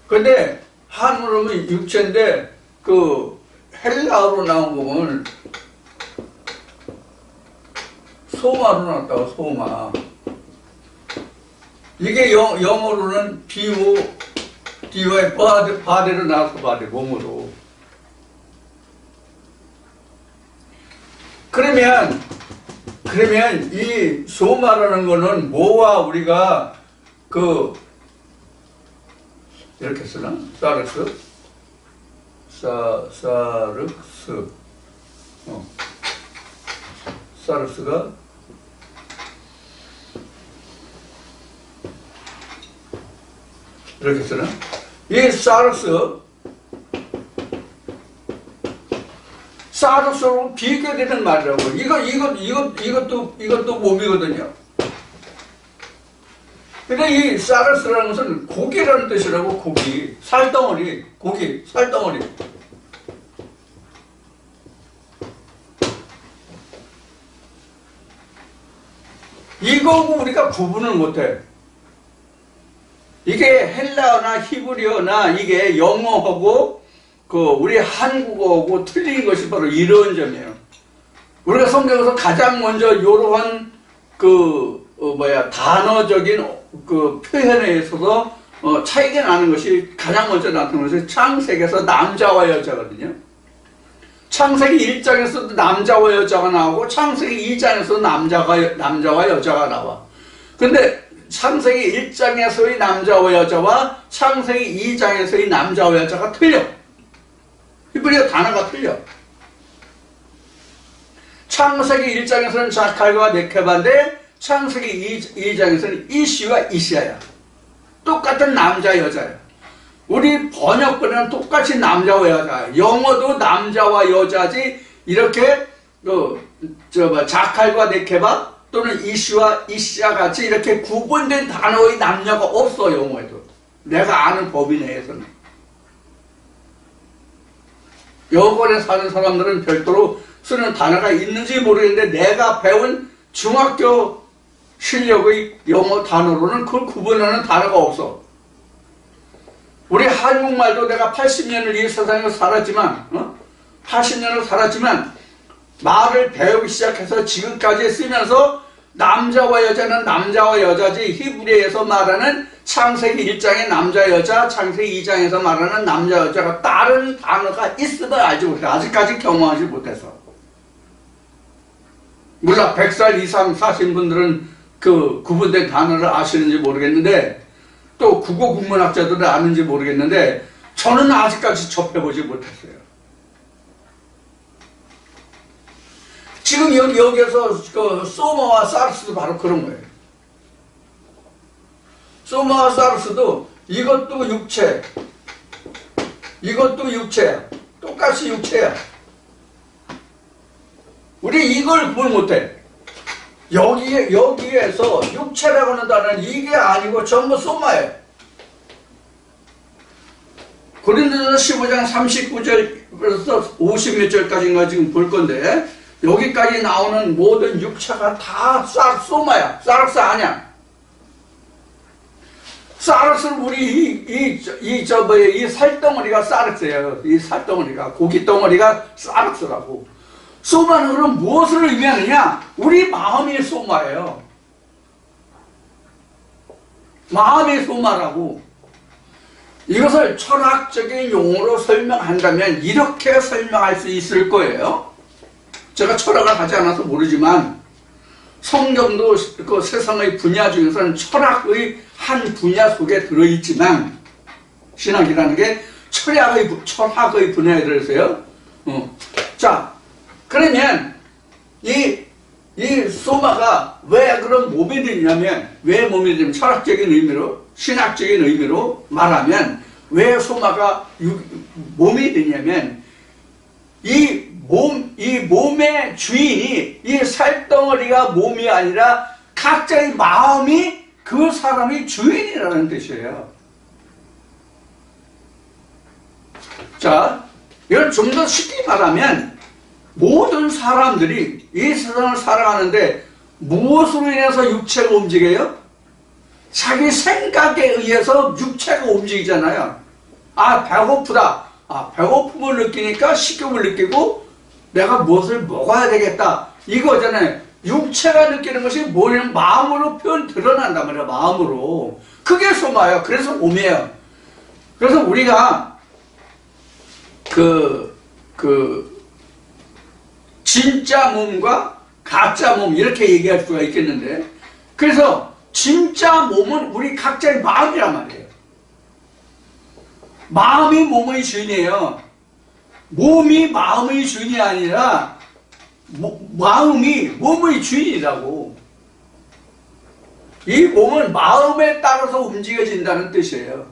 A: 근데 한문으로 하면 육체인데 그 헬라어로 나온 거 보면 소마로 나왔다고 소마. 이게 영어로는 DY 바디로 나와서 바디 몸으로. 그러면 이 소마라는 거는 뭐와 우리가 이렇게 쓰나? 사르스? 사르스가 이렇게 쓰나? 이 사르스로 비교되는 말이라고. 이것도 몸이거든요. 근데 이 사르스라는 것은 고기라는 뜻이라고. 고기, 살덩어리, 살덩어리. 이거고 우리가 구분을 못해. 이게 헬라어나 히브리어나 이게 영어하고 우리 한국어하고 틀린 것이 바로 이런 점이에요. 우리가 성경에서 가장 먼저 이러한 단어적인 표현에 있어서 차이가 나는 것이 가장 먼저 나타나는 것이 창세기에서 남자와 여자거든요. 창세기 1장에서도 남자와 여자가 나오고 창세기 2장에서도 남자와 여자가 나와. 근데 창세기 1장에서의 남자와 여자와 창세기 2장에서의 남자와 여자가 틀려. 히브리어 단어가 틀려. 창세기 1장에서는 자칼과 네케바인데 창세기 2장에서는 이시와 이시아야. 똑같은 남자 여자야. 우리 번역본에는 똑같이 남자와 여자야. 영어도 남자와 여자지 이렇게 자칼과 네케바 또는 이시와 이시아 같이 이렇게 구분된 단어의 남녀가 없어. 영어에도 내가 아는 법인 내에서는. 여권에 사는 사람들은 별도로 쓰는 단어가 있는지 모르겠는데 내가 배운 중학교 실력의 영어 단어로는 그걸 구분하는 단어가 없어. 우리 한국말도 내가 80년을 이 세상에 살았지만 80년을 살았지만 말을 배우기 시작해서 지금까지 쓰면서 남자와 여자는 남자와 여자지 히브리에서 말하는 창세기 1장의 남자 여자, 창세기 2장에서 말하는 남자 여자가 다른 단어가 있으면 알지 못해. 아직까지 경험하지 못해서. 물론 100살 이상 사신 분들은 그 구분된 단어를 아시는지 모르겠는데 또 국어 국문학자들은 아는지 모르겠는데 저는 아직까지 접해보지 못했어요. 지금 여기에서 그 소마와 사르스도 바로 그런 거예요. 소마와 사르스도 이것도 육체, 이것도 육체야. 똑같이 육체야. 우리 이걸 구분 못해. 여기에서 육체라고 하는 단어는 이게 아니고 전부 소마예요. 고린도전서 15장 39절에서 50몇 절까지인가 지금 볼 건데 여기까지 나오는 모든 육체가 다 소마야. 사르스 아니야. 사르스는 우리 이 살덩어리가 사르스예요. 이 살덩어리가 고기 덩어리가 사르스라고. 소마는 그럼 무엇을 의미하느냐? 우리 마음이 소마예요. 마음이 소마라고. 이것을 철학적인 용어로 설명한다면 이렇게 설명할 수 있을 거예요. 제가 철학을 하지 않아서 모르지만 성경도 그 세상의 분야 중에서는 철학의 한 분야 속에 들어있지만 신학이라는 게 철학의 분야에 들어있어요. 자, 그러면 이 소마가 왜 그런 몸이 되냐면 왜 몸이 되냐면 철학적인 의미로 신학적인 의미로 말하면 왜 소마가 몸이 되냐면 이 몸의 주인이 이 살덩어리가 몸이 아니라 각자의 마음이 그 사람의 주인이라는 뜻이에요. 자, 이걸 좀 더 쉽게 말하면 모든 사람들이 이 세상을 살아가는데 무엇으로 인해서 육체가 움직여요? 자기 생각에 의해서 육체가 움직이잖아요. 아, 배고프다. 아, 배고픔을 느끼니까 식욕을 느끼고 내가 무엇을 먹어야 되겠다. 이거잖아요. 육체가 느끼는 것이 뭐냐면 마음으로 드러난단 말이에요. 마음으로. 그게 소마예요. 그래서 몸이에요. 그래서 우리가 진짜 몸과 가짜 몸 이렇게 얘기할 수가 있겠는데 그래서 진짜 몸은 우리 각자의 마음이란 말이에요. 마음이 몸의 주인이에요. 몸이 마음의 주인이 아니라 마음이 몸의 주인이라고. 이 몸은 마음에 따라서 움직여진다는 뜻이에요.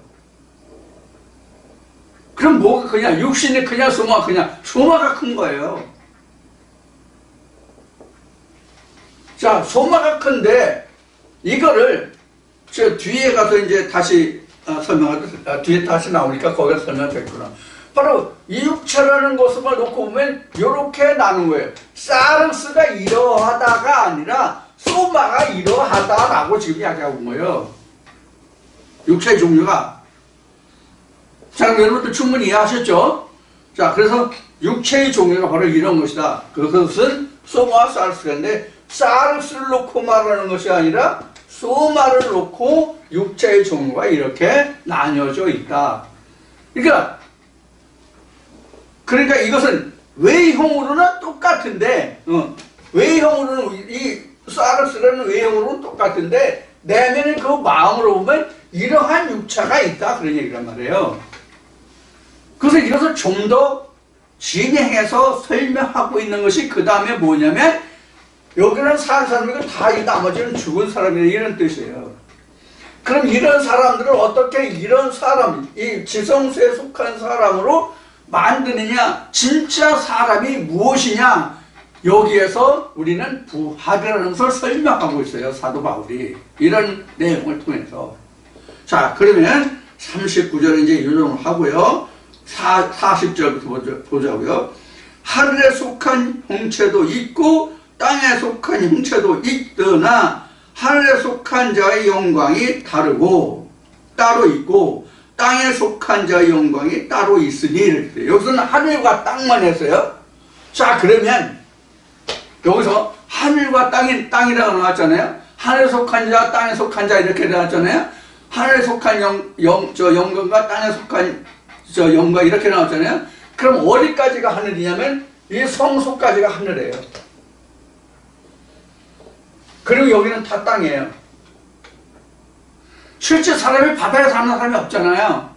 A: 그럼 뭐가 그냥 육신이 그냥 소마가 큰 거예요. 자, 소마가 큰데 이거를 저 뒤에 가서 이제 다시 뒤에 다시 나오니까 거기서 설명됐구나. 바로 이 육체라는 것을 놓고 보면 이렇게 나눈 거예요. 사르스가 이러하다가 아니라 소마가 이러하다라고 지금 이야기하고 있는 거예요. 육체의 종류가. 자, 여러분들 충분히 이해하셨죠? 자, 그래서 육체의 종류가 바로 이런 것이다. 그것은 소마와 사르스인데 사르스를 놓고 말하는 것이 아니라 소마를 놓고 육체의 종류가 이렇게 나뉘어져 있다. 그러니까 이것은 외형으로는 똑같은데 외형으로는 이 사르스라는 외형으로는 똑같은데 내면의 그 마음으로 보면 이러한 육체가 있다 그런 얘기란 말이에요. 그래서 이것을 좀 더 진행해서 설명하고 있는 것이 그 다음에 뭐냐면 여기는 산 사람이고 다 이 나머지는 죽은 사람이다 이런 뜻이에요. 그럼 이런 사람들을 어떻게 이런 사람, 이 지성소에 속한 사람으로 만드느냐? 진짜 사람이 무엇이냐? 여기에서 우리는 부활이라는 것을 설명하고 있어요. 사도 바울이. 이런 내용을 통해서. 자, 그러면 39절 이제 요정을 하고요. 40절부터 보자고요. 하늘에 속한 형체도 있고 땅에 속한 형체도 있으나 하늘에 속한 자의 영광이 다르고 따로 있고 땅에 속한 자의 영광이 따로 있으니 이렇게 돼요. 여기서는 하늘과 땅만 했어요. 자, 그러면 여기서 하늘과 땅이라고 나왔잖아요. 하늘에 속한 자, 땅에 속한 자 이렇게 나왔잖아요. 하늘에 속한 영광과 땅에 속한 영광 이렇게 나왔잖아요. 그럼 어디까지가 하늘이냐면 이 성소까지가 하늘이에요. 그리고 여기는 다 땅이에요. 실제 사람이 바다에 사는 사람이 없잖아요.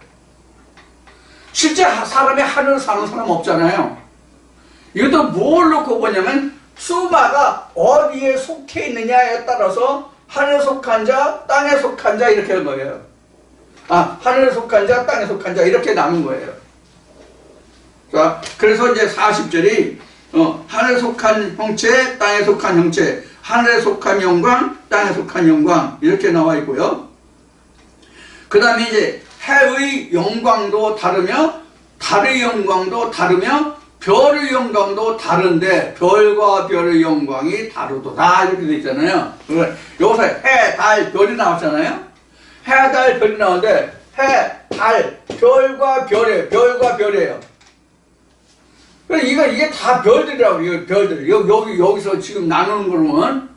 A: 실제 사람이 하늘에 사는 사람 없잖아요. 이것도 뭘 놓고 보냐면 수마가 어디에 속해 있느냐에 따라서 하늘에 속한 자, 땅에 속한 자 이렇게 한 거예요. 하늘에 속한 자, 땅에 속한 자 이렇게 나눈 거예요. 자, 그래서 이제 40절이 하늘에 속한 형체, 땅에 속한 형체, 하늘에 속한 영광, 땅에 속한 영광 이렇게 나와 있고요. 그 다음에 이제 해의 영광도 다르며 달의 영광도 다르며 별의 영광도 다른데 별과 별의 영광이 다르도다 이렇게 돼 있잖아요. 여기서 해, 달, 별이 나왔잖아요. 해, 달, 별이 나오는데 해, 달, 별과 별이에요. 이게 다 별들이라고, 이거 별들. 여기서 지금 나누는 거는,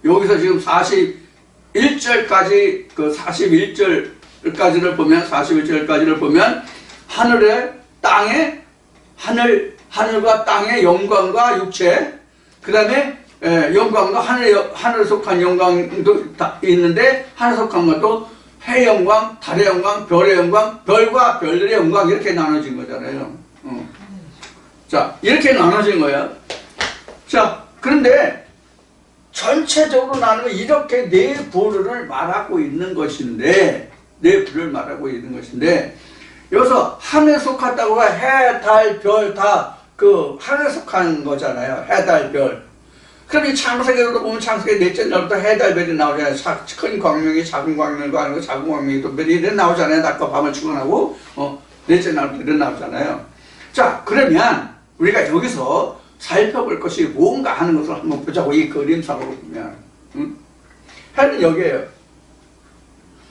A: 여기서 지금 41절까지, 41절까지를 보면, 하늘에, 땅에, 하늘과 땅의 영광과 육체, 그 다음에, 영광도 하늘에 속한 영광도 있는데, 하늘에 속한 것도 해 영광, 달의 영광, 별의 영광, 별과 별들의 영광, 이렇게 나눠진 거잖아요. 자, 이렇게 나눠진 거예요. 자, 그런데 전체적으로 나누면 이렇게 네 부류를 말하고 있는 것인데, 여기서 하늘에 속했다고 해, 달, 별 다 하늘에 속한 거잖아요. 해, 달, 별. 그럼 이 창세기로 보면 창세기 넷째 날부터 해, 달, 별이 나오잖아요. 큰 광명이 작은 광명도 아니고 작은 광명이 또 별이 이렇게 나오잖아요. 낮과 밤을 주관하고 넷째 날부터 이렇게 나오잖아요. 자, 그러면 우리가 여기서 살펴볼 것이 뭔가 하는 것을 한번 보자고. 이 그림상으로 보면 해는 여기에요.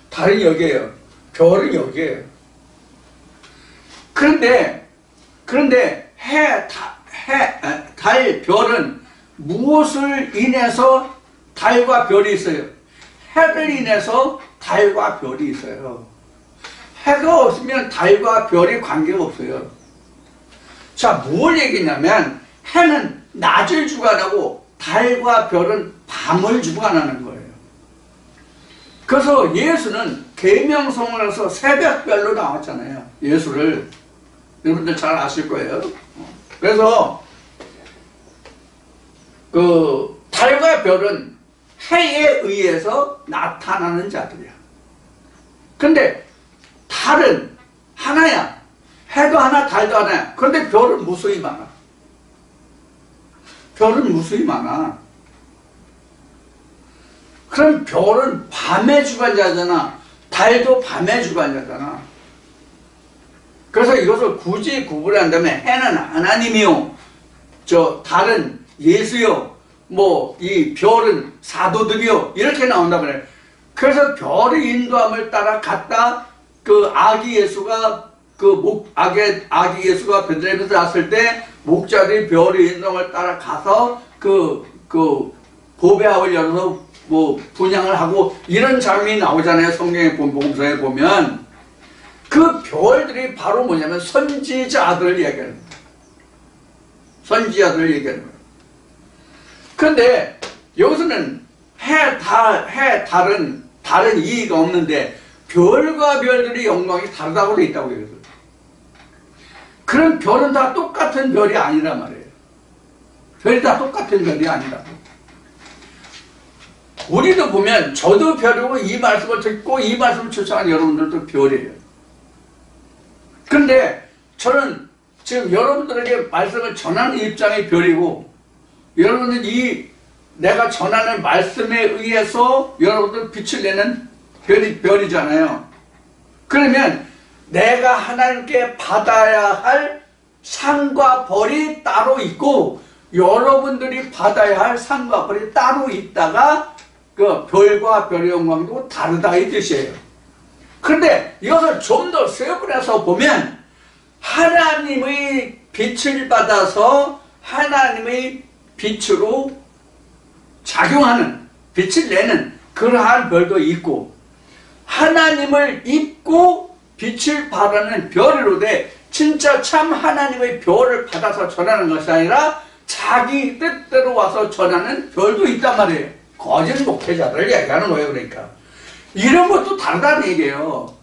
A: 달은 여기에요. 별은 여기에요. 그런데 달, 별은 무엇을 인해서 달과 별이 있어요? 해를 인해서 달과 별이 있어요. 해가 없으면 달과 별이 관계가 없어요. 자, 뭘 얘기냐면 해는 낮을 주관하고 달과 별은 밤을 주관하는 거예요. 그래서 예수는 계명성을 해서 새벽별로 나왔잖아요. 예수를 여러분들 잘 아실 거예요. 그래서 달과 별은 해에 의해서 나타나는 자들이야. 근데 달은 하나야. 해도 하나, 달도 하나야. 그런데 별은 무수히 많아. 그럼 별은 밤의 주관자잖아. 달도 밤의 주관자잖아. 그래서 이것을 굳이 구분한다면 해는 하나님이요, 달은 예수요, 이 별은 사도들이요, 이렇게 나온단 말이에요. 그래서 별의 인도함을 따라 갔다 아기 예수가 아기 예수가 베들레헴에서 났을 때 목자들이 별의 인도함을 따라 가서 보배합을 열어서 분양을 하고 이런 장면이 나오잖아요. 성경의 복음서에 보면 그 별들이 바로 뭐냐면 선지자들을 얘기하는 거예요. 선지자들을 얘기하는 거예요. 그런데 여기서는 달은 이의가 없는데 별과 별들이 영광이 다르다고 되어 있다고 해요. 그런 별은 다 똑같은 별이 아니란 말이에요. 별이 다 똑같은 별이 아니라고. 우리도 보면 저도 별이고 이 말씀을 듣고 이 말씀을 추천한 여러분들도 별이에요. 근데 저는 지금 여러분들에게 말씀을 전하는 입장이 별이고 여러분들 이 내가 전하는 말씀에 의해서 여러분들 빛을 내는 별이잖아요. 그러면 내가 하나님께 받아야 할 상과 벌이 따로 있고 여러분들이 받아야 할 상과 벌이 따로 있다가 그 별과 별의 영광도 다르다 이 뜻이에요. 그런데 이것을 좀 더 세분해서 보면 하나님의 빛을 받아서 하나님의 빛으로 작용하는 빛을 내는 그러한 별도 있고 하나님을 입고 빛을 발하는 별이로되 진짜 참 하나님의 별을 받아서 전하는 것이 아니라 자기 뜻대로 와서 전하는 별도 있단 말이에요. 거짓 목회자를 얘기하는 거예요. 그러니까 이런 것도 다르다는 얘기예요.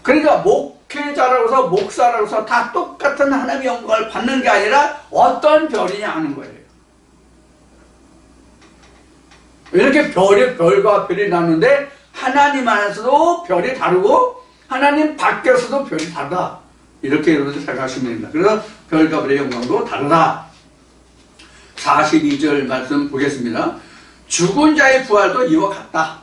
A: 그러니까 목회자라고 해서 목사라고 해서 다 똑같은 하나님의 영광을 받는 게 아니라 어떤 별이냐 하는 거예요. 이렇게 별과 별이 나누는데 하나님 안에서도 별이 다르고 하나님 밖에서도 별이 다르다. 이렇게 여러분들 생각하시면 됩니다. 그래서 별과 별의 영광도 다르다. 42절 말씀 보겠습니다. 죽은 자의 부활도 이와 같다.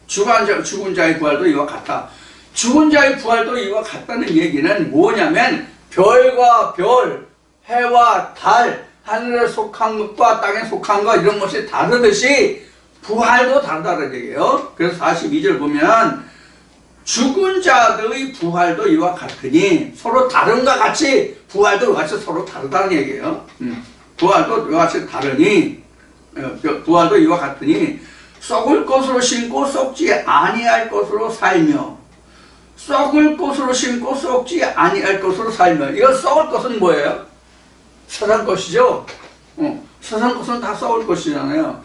A: 죽은 자의 부활도 이와 같다. 죽은 자의 부활도 이와 같다는 얘기는 뭐냐면 별과 별, 해와 달, 하늘에 속한 것과 땅에 속한 것 이런 것이 다르듯이 부활도 다르다는 얘기예요. 그래서 42절 보면 죽은 자들의 부활도 이와 같으니 서로 다른가 같이 부활도 이와 같이 서로 다르다는 얘기예요. 부활도 이와 같이 다르니 부활도 이와 같으니 썩을 것으로 심고 썩지 아니할 것으로 살며 썩을 것으로 심고 썩지 아니할 것으로 살며 이거 썩을 것은 뭐예요? 세상 것이죠. 세상 것은 다 썩을 것이잖아요.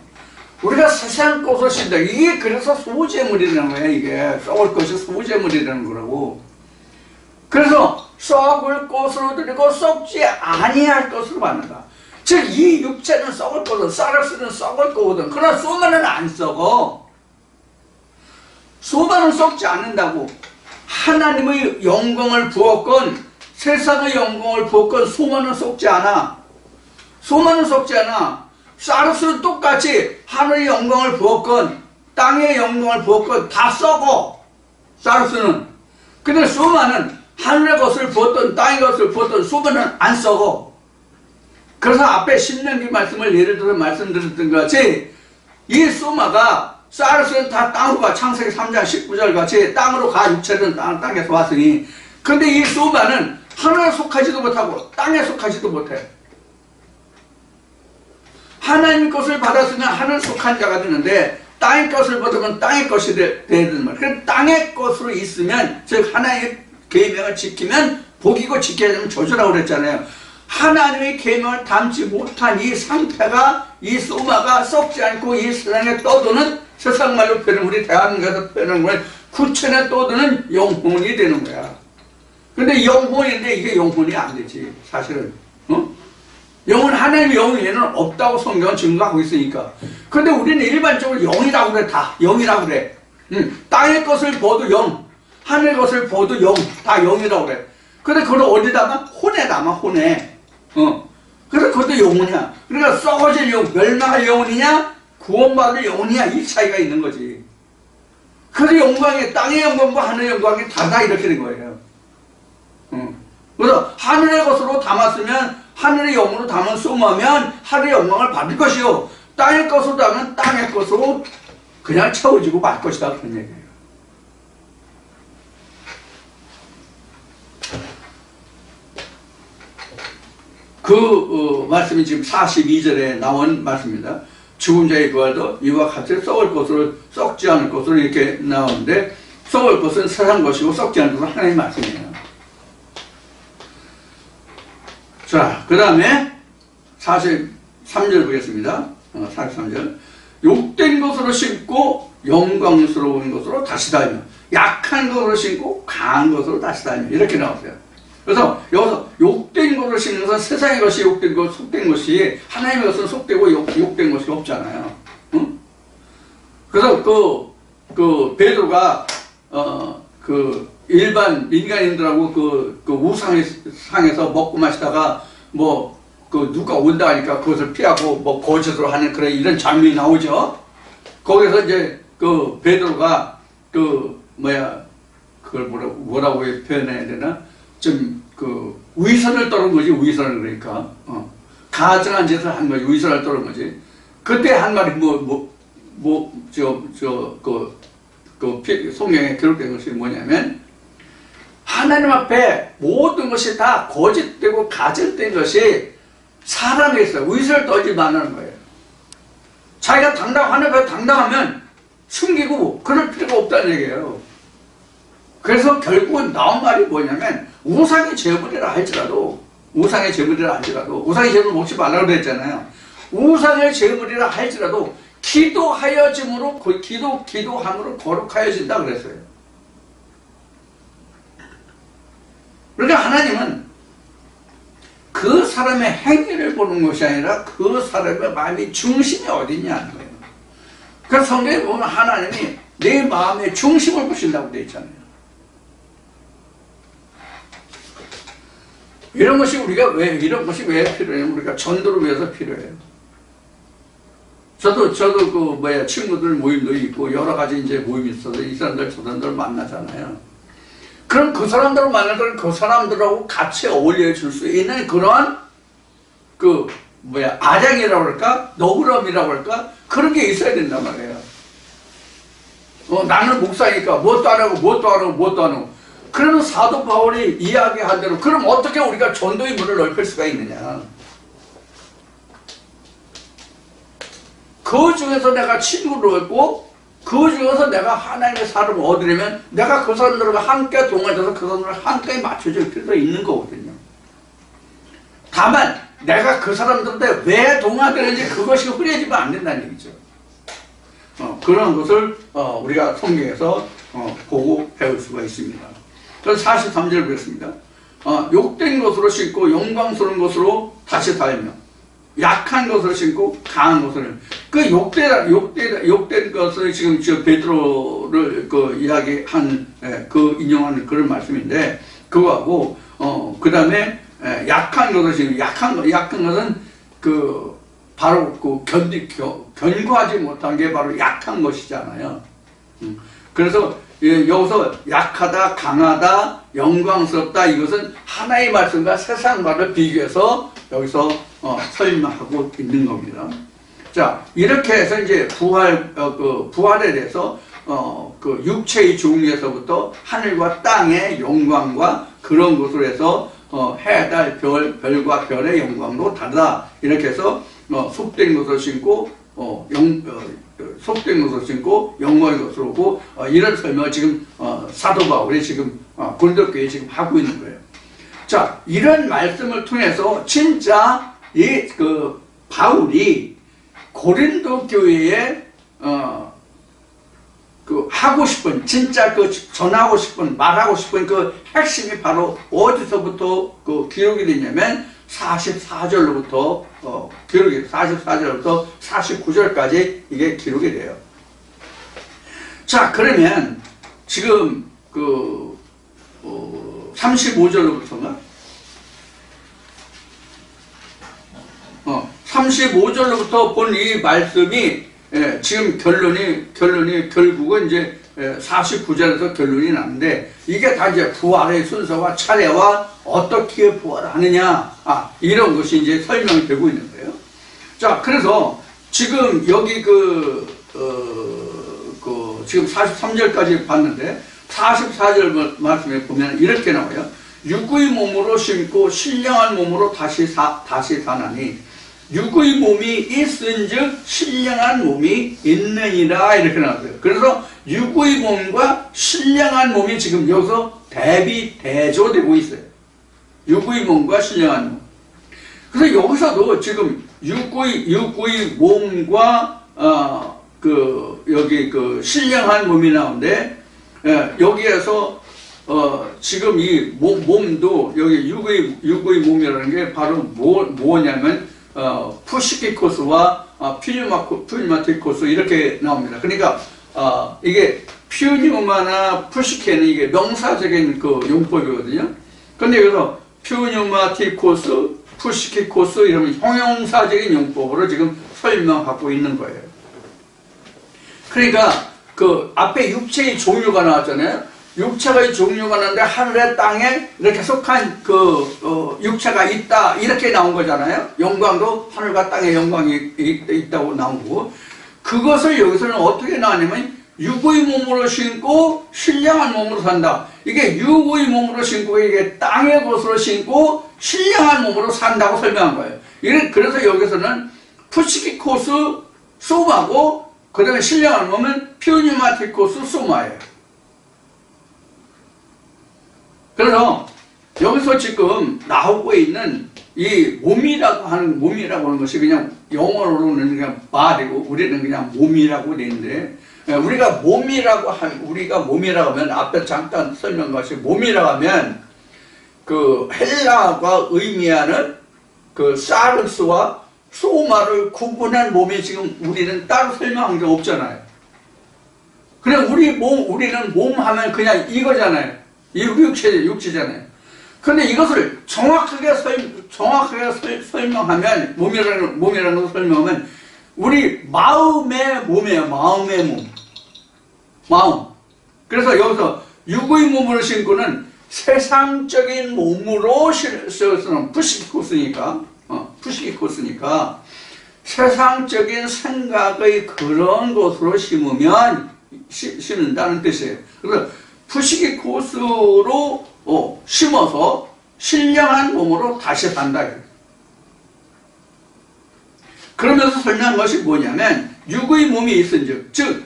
A: 우리가 세상 것을 신다. 이게 그래서 소재물이라는 거예요. 이게 썩을 것이 소재물이라는 거라고. 그래서 썩을 것으로 드리고 썩지 아니할 것으로 받는다. 즉 이 육체는 썩을 거든 쌀을 썩을 거거든. 그러나 소만은 안 썩어. 소만은 썩지 않는다고. 하나님의 영광을 부었건 세상의 영광을 부었건 소만은 썩지 않아. 소만은 썩지 않아. 쌀은 똑같이 하늘의 영광을 부었건 땅의 영광을 부었건 다 썩어. 쌀은. 근데 소만은 하늘의 것을 부었던 땅의 것을 부었던 소만은 안 썩어. 그래서 앞에 신명기 말씀을 예를 들어 말씀드렸던 것 같이 이 소마가 쌀은 다 땅으로 가. 창세기 3장 19절 같이 땅으로 가. 육체는 땅에서 왔으니. 근데 이 소마는 하늘에 속하지도 못하고 땅에 속하지도 못해. 하나님 것을 받았으면 하늘 속한 자가 되는데 땅의 것을 받으면 땅의 것이 되는 말. 그래서 땅의 것으로 있으면 즉 하나님의 계명을 지키면 복이고 지켜야 되면 저주라고 그랬잖아요. 하나님의 계명을 담지 못한 이 상태가 이 소마가 썩지 않고 이 세상에 떠도는 세상 말로 표현하면 우리 대한민국에서 표현하는 거는 구천에 떠도는 영혼이 되는 거야. 근데 영혼인데 이게 영혼이 안 되지 사실은. 영은 하나님의 영에는 없다고 성경은 증거하고 있으니까. 그런데 우리는 일반적으로 영이라고 그래. 다 영이라고 그래. 땅의 것을 보도 영, 하늘의 것을 보도 영, 다 영이라고 그래. 근데 그걸 어디다 담아? 혼에 담아. 혼에. 그래서 그것도 영혼이야. 그러니까 썩어질 영, 멸망할 영혼이냐 구원받을 영혼이냐 이 차이가 있는 거지. 그래서 영광이 땅의 영광과 하늘의 영광이 다르다 이렇게 된 거예요. 그래서 하늘의 것으로 담았으면 하늘의 영으로 담은 소마면 하늘의 영광을 받을 것이요 땅의 것으로 담으면 땅의 것으로 그냥 채워지고 말 것이다 그런 얘기예요. 그 말씀이 지금 42절에 나온 말씀입니다. 죽은 자의 부활도 이와 같이 썩을 것으로 썩지 않을 것으로 이렇게 나오는데 썩을 것은 세상 것이고 썩지 않을 것은 하나님의 말씀이에요. 자, 그 다음에 43절 보겠습니다. 43절. 욕된 것으로 심고 영광스러운 것으로 다시 다니며 약한 것으로 심고 강한 것으로 다시 다니며 이렇게 나오세요. 그래서 여기서 욕된 것으로 심는 것은 세상의 것이 욕된 것, 속된 것이 하나님의 것은 속되고 욕된 것이 없잖아요. 응? 그래서 그 베드로가 그 일반 민간인들하고 그 우상에서 먹고 마시다가 뭐 그 누가 온다 하니까 그것을 피하고 뭐 거짓으로 하는 그런 이런 장면이 나오죠. 거기서 이제 그 베드로가 그 뭐야 그걸 뭐라고 표현해야 되나? 좀 그 위선을 떨은 거지. 위선을 그러니까 가증한 짓을 한 거지. 위선을 떨은 거지. 그때 한 말이 성경에 기록된 것이 뭐냐면 하나님 앞에 모든 것이 다 거짓되고 가증된 것이 사람에 있어요. 위선을 떨지 말라는 거예요. 자기가 하나님께 당당하면 숨기고 그럴 필요가 없다는 얘기예요. 그래서 결국은 나온 말이 뭐냐면 우상의 제물이라 할지라도 우상의 제물을 먹지 말라고 그랬잖아요. 우상의 제물이라 할지라도 기도하여짐으로 기도함으로 거룩하여진다 그랬어요. 그러니까 하나님은 그 사람의 행위를 보는 것이 아니라 그 사람의 마음의 중심이 어디냐는 거예요. 그래서 성경에 보면 하나님이 내 마음의 중심을 보신다고 되어 있잖아요. 이런 것이 왜 필요해요? 우리가 전도를 위해서 필요해요. 저도 친구들 모임도 있고 여러 가지 이제 모임이 있어서 이 사람들 저 사람들 만나잖아요. 그럼 그 사람들을 만나서 그 사람들하고 같이 어울려 줄 수 있는 그러한 아량이라고 할까? 너그럼이라고 할까? 그런 게 있어야 된단 말이에요. 나는 목사니까 뭣도 안 하고 그러면 사도 바울이 이야기한 대로 그럼 어떻게 우리가 전도의 문을 넓힐 수가 있느냐? 그 중에서 내가 친구를 얻고 그 중에서 내가 하나님의 사람을 얻으려면 내가 그 사람들과 함께 동행해서 그 사람들을 함께 맞춰줄 필요가 있는 거거든요. 다만 내가 그 사람들한테 왜 동화되는지 그것이 흐려지면 안 된다는 얘기죠. 그런 것을 우리가 성경에서 보고 배울 수가 있습니다. 그래서 43절 보겠습니다. 욕된 것으로 신고 영광스러운 것으로 다시 살며 약한 것을 신고 강한 것을 그 욕된 것을 지금 베드로를 이야기한 인용하는 그런 말씀인데 그거하고 그 다음에 약한 것을 신고 약한 것은 바로 견고하지 못한 게 바로 약한 것이잖아요. 그래서 여기서 약하다, 강하다, 영광스럽다 이것은 하나의 말씀과 세상 말을 비교해서 여기서 설명하고 있는 겁니다. 자, 이렇게 해서 이제 부활에 대해서 육체의 종류에서부터 하늘과 땅의 영광과 그런 것으로 해서 해달, 별과 별의 영광도 다르다. 이렇게 해서 속된 것을 신고 속된 것을 신고 영광의 것을 오고 이런 설명을 지금 사도 바울이 지금 고린도교회에 지금 하고 있는 거예요. 자, 이런 말씀을 통해서 진짜 바울이 고린도 교회에 하고 싶은 진짜 전하고 싶은 말하고 싶은 그 핵심이 바로 어디서부터 기록이 되냐면 44절로부터 기록이 44절부터 49절까지 이게 기록이 돼요. 자, 그러면 지금 35절로부터인가? 35절로부터 본 이 말씀이 지금 결국은 이제 49절에서 결론이 나는데 이게 다 이제 부활의 순서와 차례와 어떻게 부활하느냐 이런 것이 이제 설명이 되고 있는 거예요. 자, 그래서 지금 여기 지금 43절까지 봤는데 44절 말씀에 보면 이렇게 나와요. 육의 몸으로 심고 신령한 몸으로 다시 사나니 육의 몸이 있은즉 신령한 몸이 있느니라 이렇게 나왔어요. 그래서 육의 몸과 신령한 몸이 지금 여기서 대조되고 있어요. 육의 몸과 신령한 몸. 그래서 여기서도 지금 육의 몸과 여기 신령한 몸이 나오는데 여기에서 지금 이 몸도 여기 육의 몸이라는 게 바로 뭐냐면 푸시키코스와 퓨뉴마티코스 이렇게 나옵니다. 그러니까 이게 퓨뉴마나 푸시케는 이게 명사적인 그 용법이거든요. 근데 여기서 퓨뉴마티코스, 푸시키코스 이러면 형용사적인 용법으로 지금 설명하고 있는 거예요. 그러니까 그 앞에 육체의 종류가 나왔잖아요. 육체의 종류가 나는데 하늘에 땅에 이렇게 속한 그 육체가 있다 이렇게 나온 거잖아요. 영광도 하늘과 땅에 영광이 있다고 나온 거고, 그것을 여기서는 어떻게 나왔냐면 육의 몸으로 신고 신령한 몸으로 산다. 이게 육의 몸으로 신고 이게 땅의 것으로 신고 신령한 몸으로 산다고 설명한 거예요. 그래서 여기서는 푸시키코스 소마고 그 다음에 신령한 몸은 퓨뉴마티코스 소마예요. 그래서 여기서 지금 나오고 있는 이 몸이라고 하는 것이 그냥 영어로는 그냥 body고 우리는 그냥 몸이라고 되는데, 우리가 몸이라고 하면 앞에 잠깐 설명한 것이 몸이라고 하면 그 헬라어가 의미하는 그 사르스와 소마를 구분한 몸이 지금 우리는 따로 설명한 게 없잖아요. 그냥 우리는 몸 하면 그냥 이거잖아요. 이 육체잖아요. 그런데 이것을 정확하게 설명하면, 몸이라는 걸 설명하면, 우리 마음의 몸이에요. 마음의 몸. 마음. 그래서 여기서 육의 몸으로 신고는 세상적인 몸으로 쓰는 푸시키코스니까, 세상적인 생각의 그런 것으로 심는다는 뜻이에요. 그래서 푸시키코스로 심어서 신령한 몸으로 다시 산다. 그러면서 설명한 것이 뭐냐면 육의 몸이 있은즉, 즉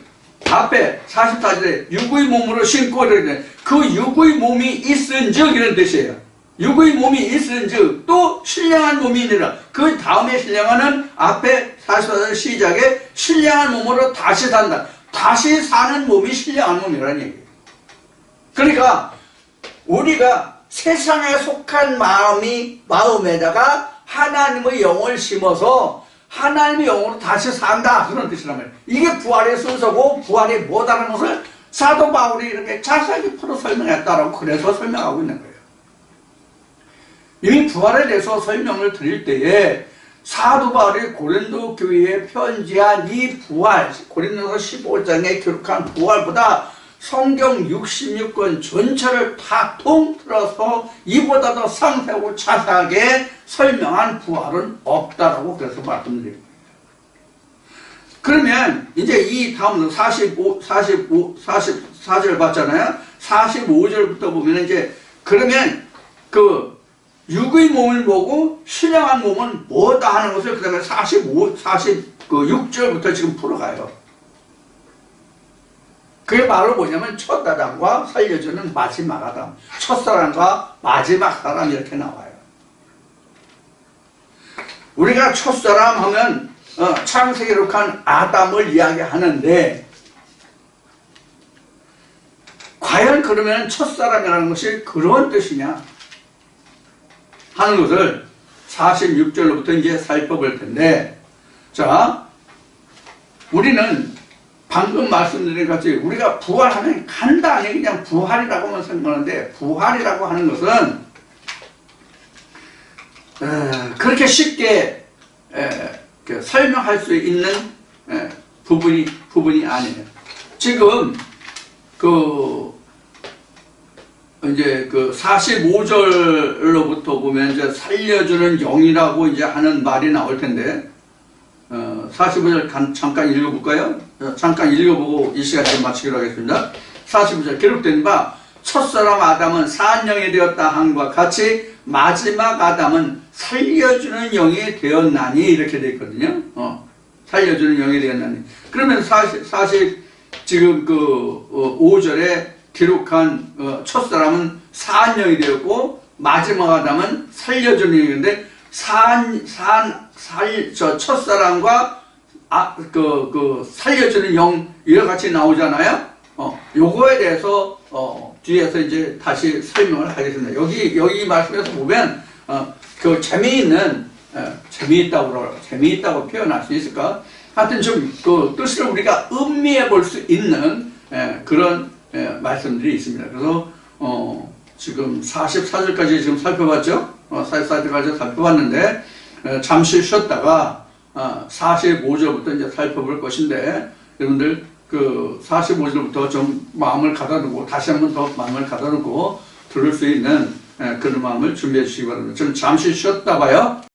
A: 앞에 44절에 육의 몸으로 신고 이렇게 그 육의 몸이 있은즉 이런 뜻이에요. 육의 몸이 있은즉 또 신령한 몸이 있느라. 그 다음에 신령한은 앞에 44절 시작에 신령한 몸으로 다시 산다. 다시 사는 몸이 신령한 몸이라는 얘기예요. 그러니까 우리가 세상에 속한 마음에다가 하나님의 영을 심어서 하나님의 영으로 다시 산다, 그런 뜻이란 말이에요. 이게 부활의 순서고 부활이 뭐다라는 것을 사도 바울이 이렇게 자세하게 풀어 설명했다라고 그래서 설명하고 있는 거예요. 이미 부활에 대해서 설명을 드릴 때에 사도 바울이 고린도 교회에 편지한 이 부활, 고린도서 15장에 기록한 부활보다 성경 66권 전체를 다 통틀어서 이보다 더 상세하고 자세하게 설명한 부활은 없다라고 그래서 말씀드립니다. 그러면 이제 이 다음으로 44절 봤잖아요. 45절부터 보면 이제 그러면 그 육의 몸을 보고 신령한 몸은 뭐다 하는 것을 그 다음에 46절부터 지금 풀어가요. 그게 바로 뭐냐면 첫사랑과 살려주는 마지막 아담, 첫사랑과 마지막 사람 이렇게 나와요. 우리가 첫사람 하면 창세기에 기록한 아담을 이야기하는데, 과연 그러면 첫사람이라는 것이 그런 뜻이냐 하는 것을 46절로부터 이제 살펴볼 텐데, 자, 우리는 방금 말씀드린 같이 우리가 부활하면 간단히 그냥 부활이라고만 생각하는데, 부활이라고 하는 것은 그렇게 쉽게 설명할 수 있는 부분이 아니에요. 지금 이제 45절로부터 보면 이제 살려주는 영이라고 이제 하는 말이 나올 텐데, 45절 잠깐 읽어볼까요? 잠깐 읽어보고 이 시간에 마치기로 하겠습니다. 45절 기록된 바 첫사람 아담은 산 영이 되었다 함과 같이 마지막 아담은 살려주는 영이 되었나니, 이렇게 되어 있거든요. 살려주는 영이 되었나니. 그러면 지금 5절에 기록한 첫사람은 산 영이 되었고 마지막 아담은 살려주는 영인데, 첫사람과 살려주는 영 이와 같이 나오잖아요. 요거에 대해서 뒤에서 이제 다시 설명을 하겠습니다. 여기 말씀에서 보면 그 재미있는 재미있다고 표현할 수 있을까? 하여튼 좀 그 뜻을 우리가 음미해 볼 수 있는 그런 말씀들이 있습니다. 그래서 지금 44절까지 지금 살펴봤죠? 44절까지 살펴봤는데 잠시 쉬었다가 45절부터 이제 살펴볼 것인데 여러분들 그 45절부터 좀 마음을 가다듬고 다시 한번 더 마음을 가다듬고 들을 수 있는 그런 마음을 준비해 주시기 바랍니다. 좀 잠시 쉬었다가요.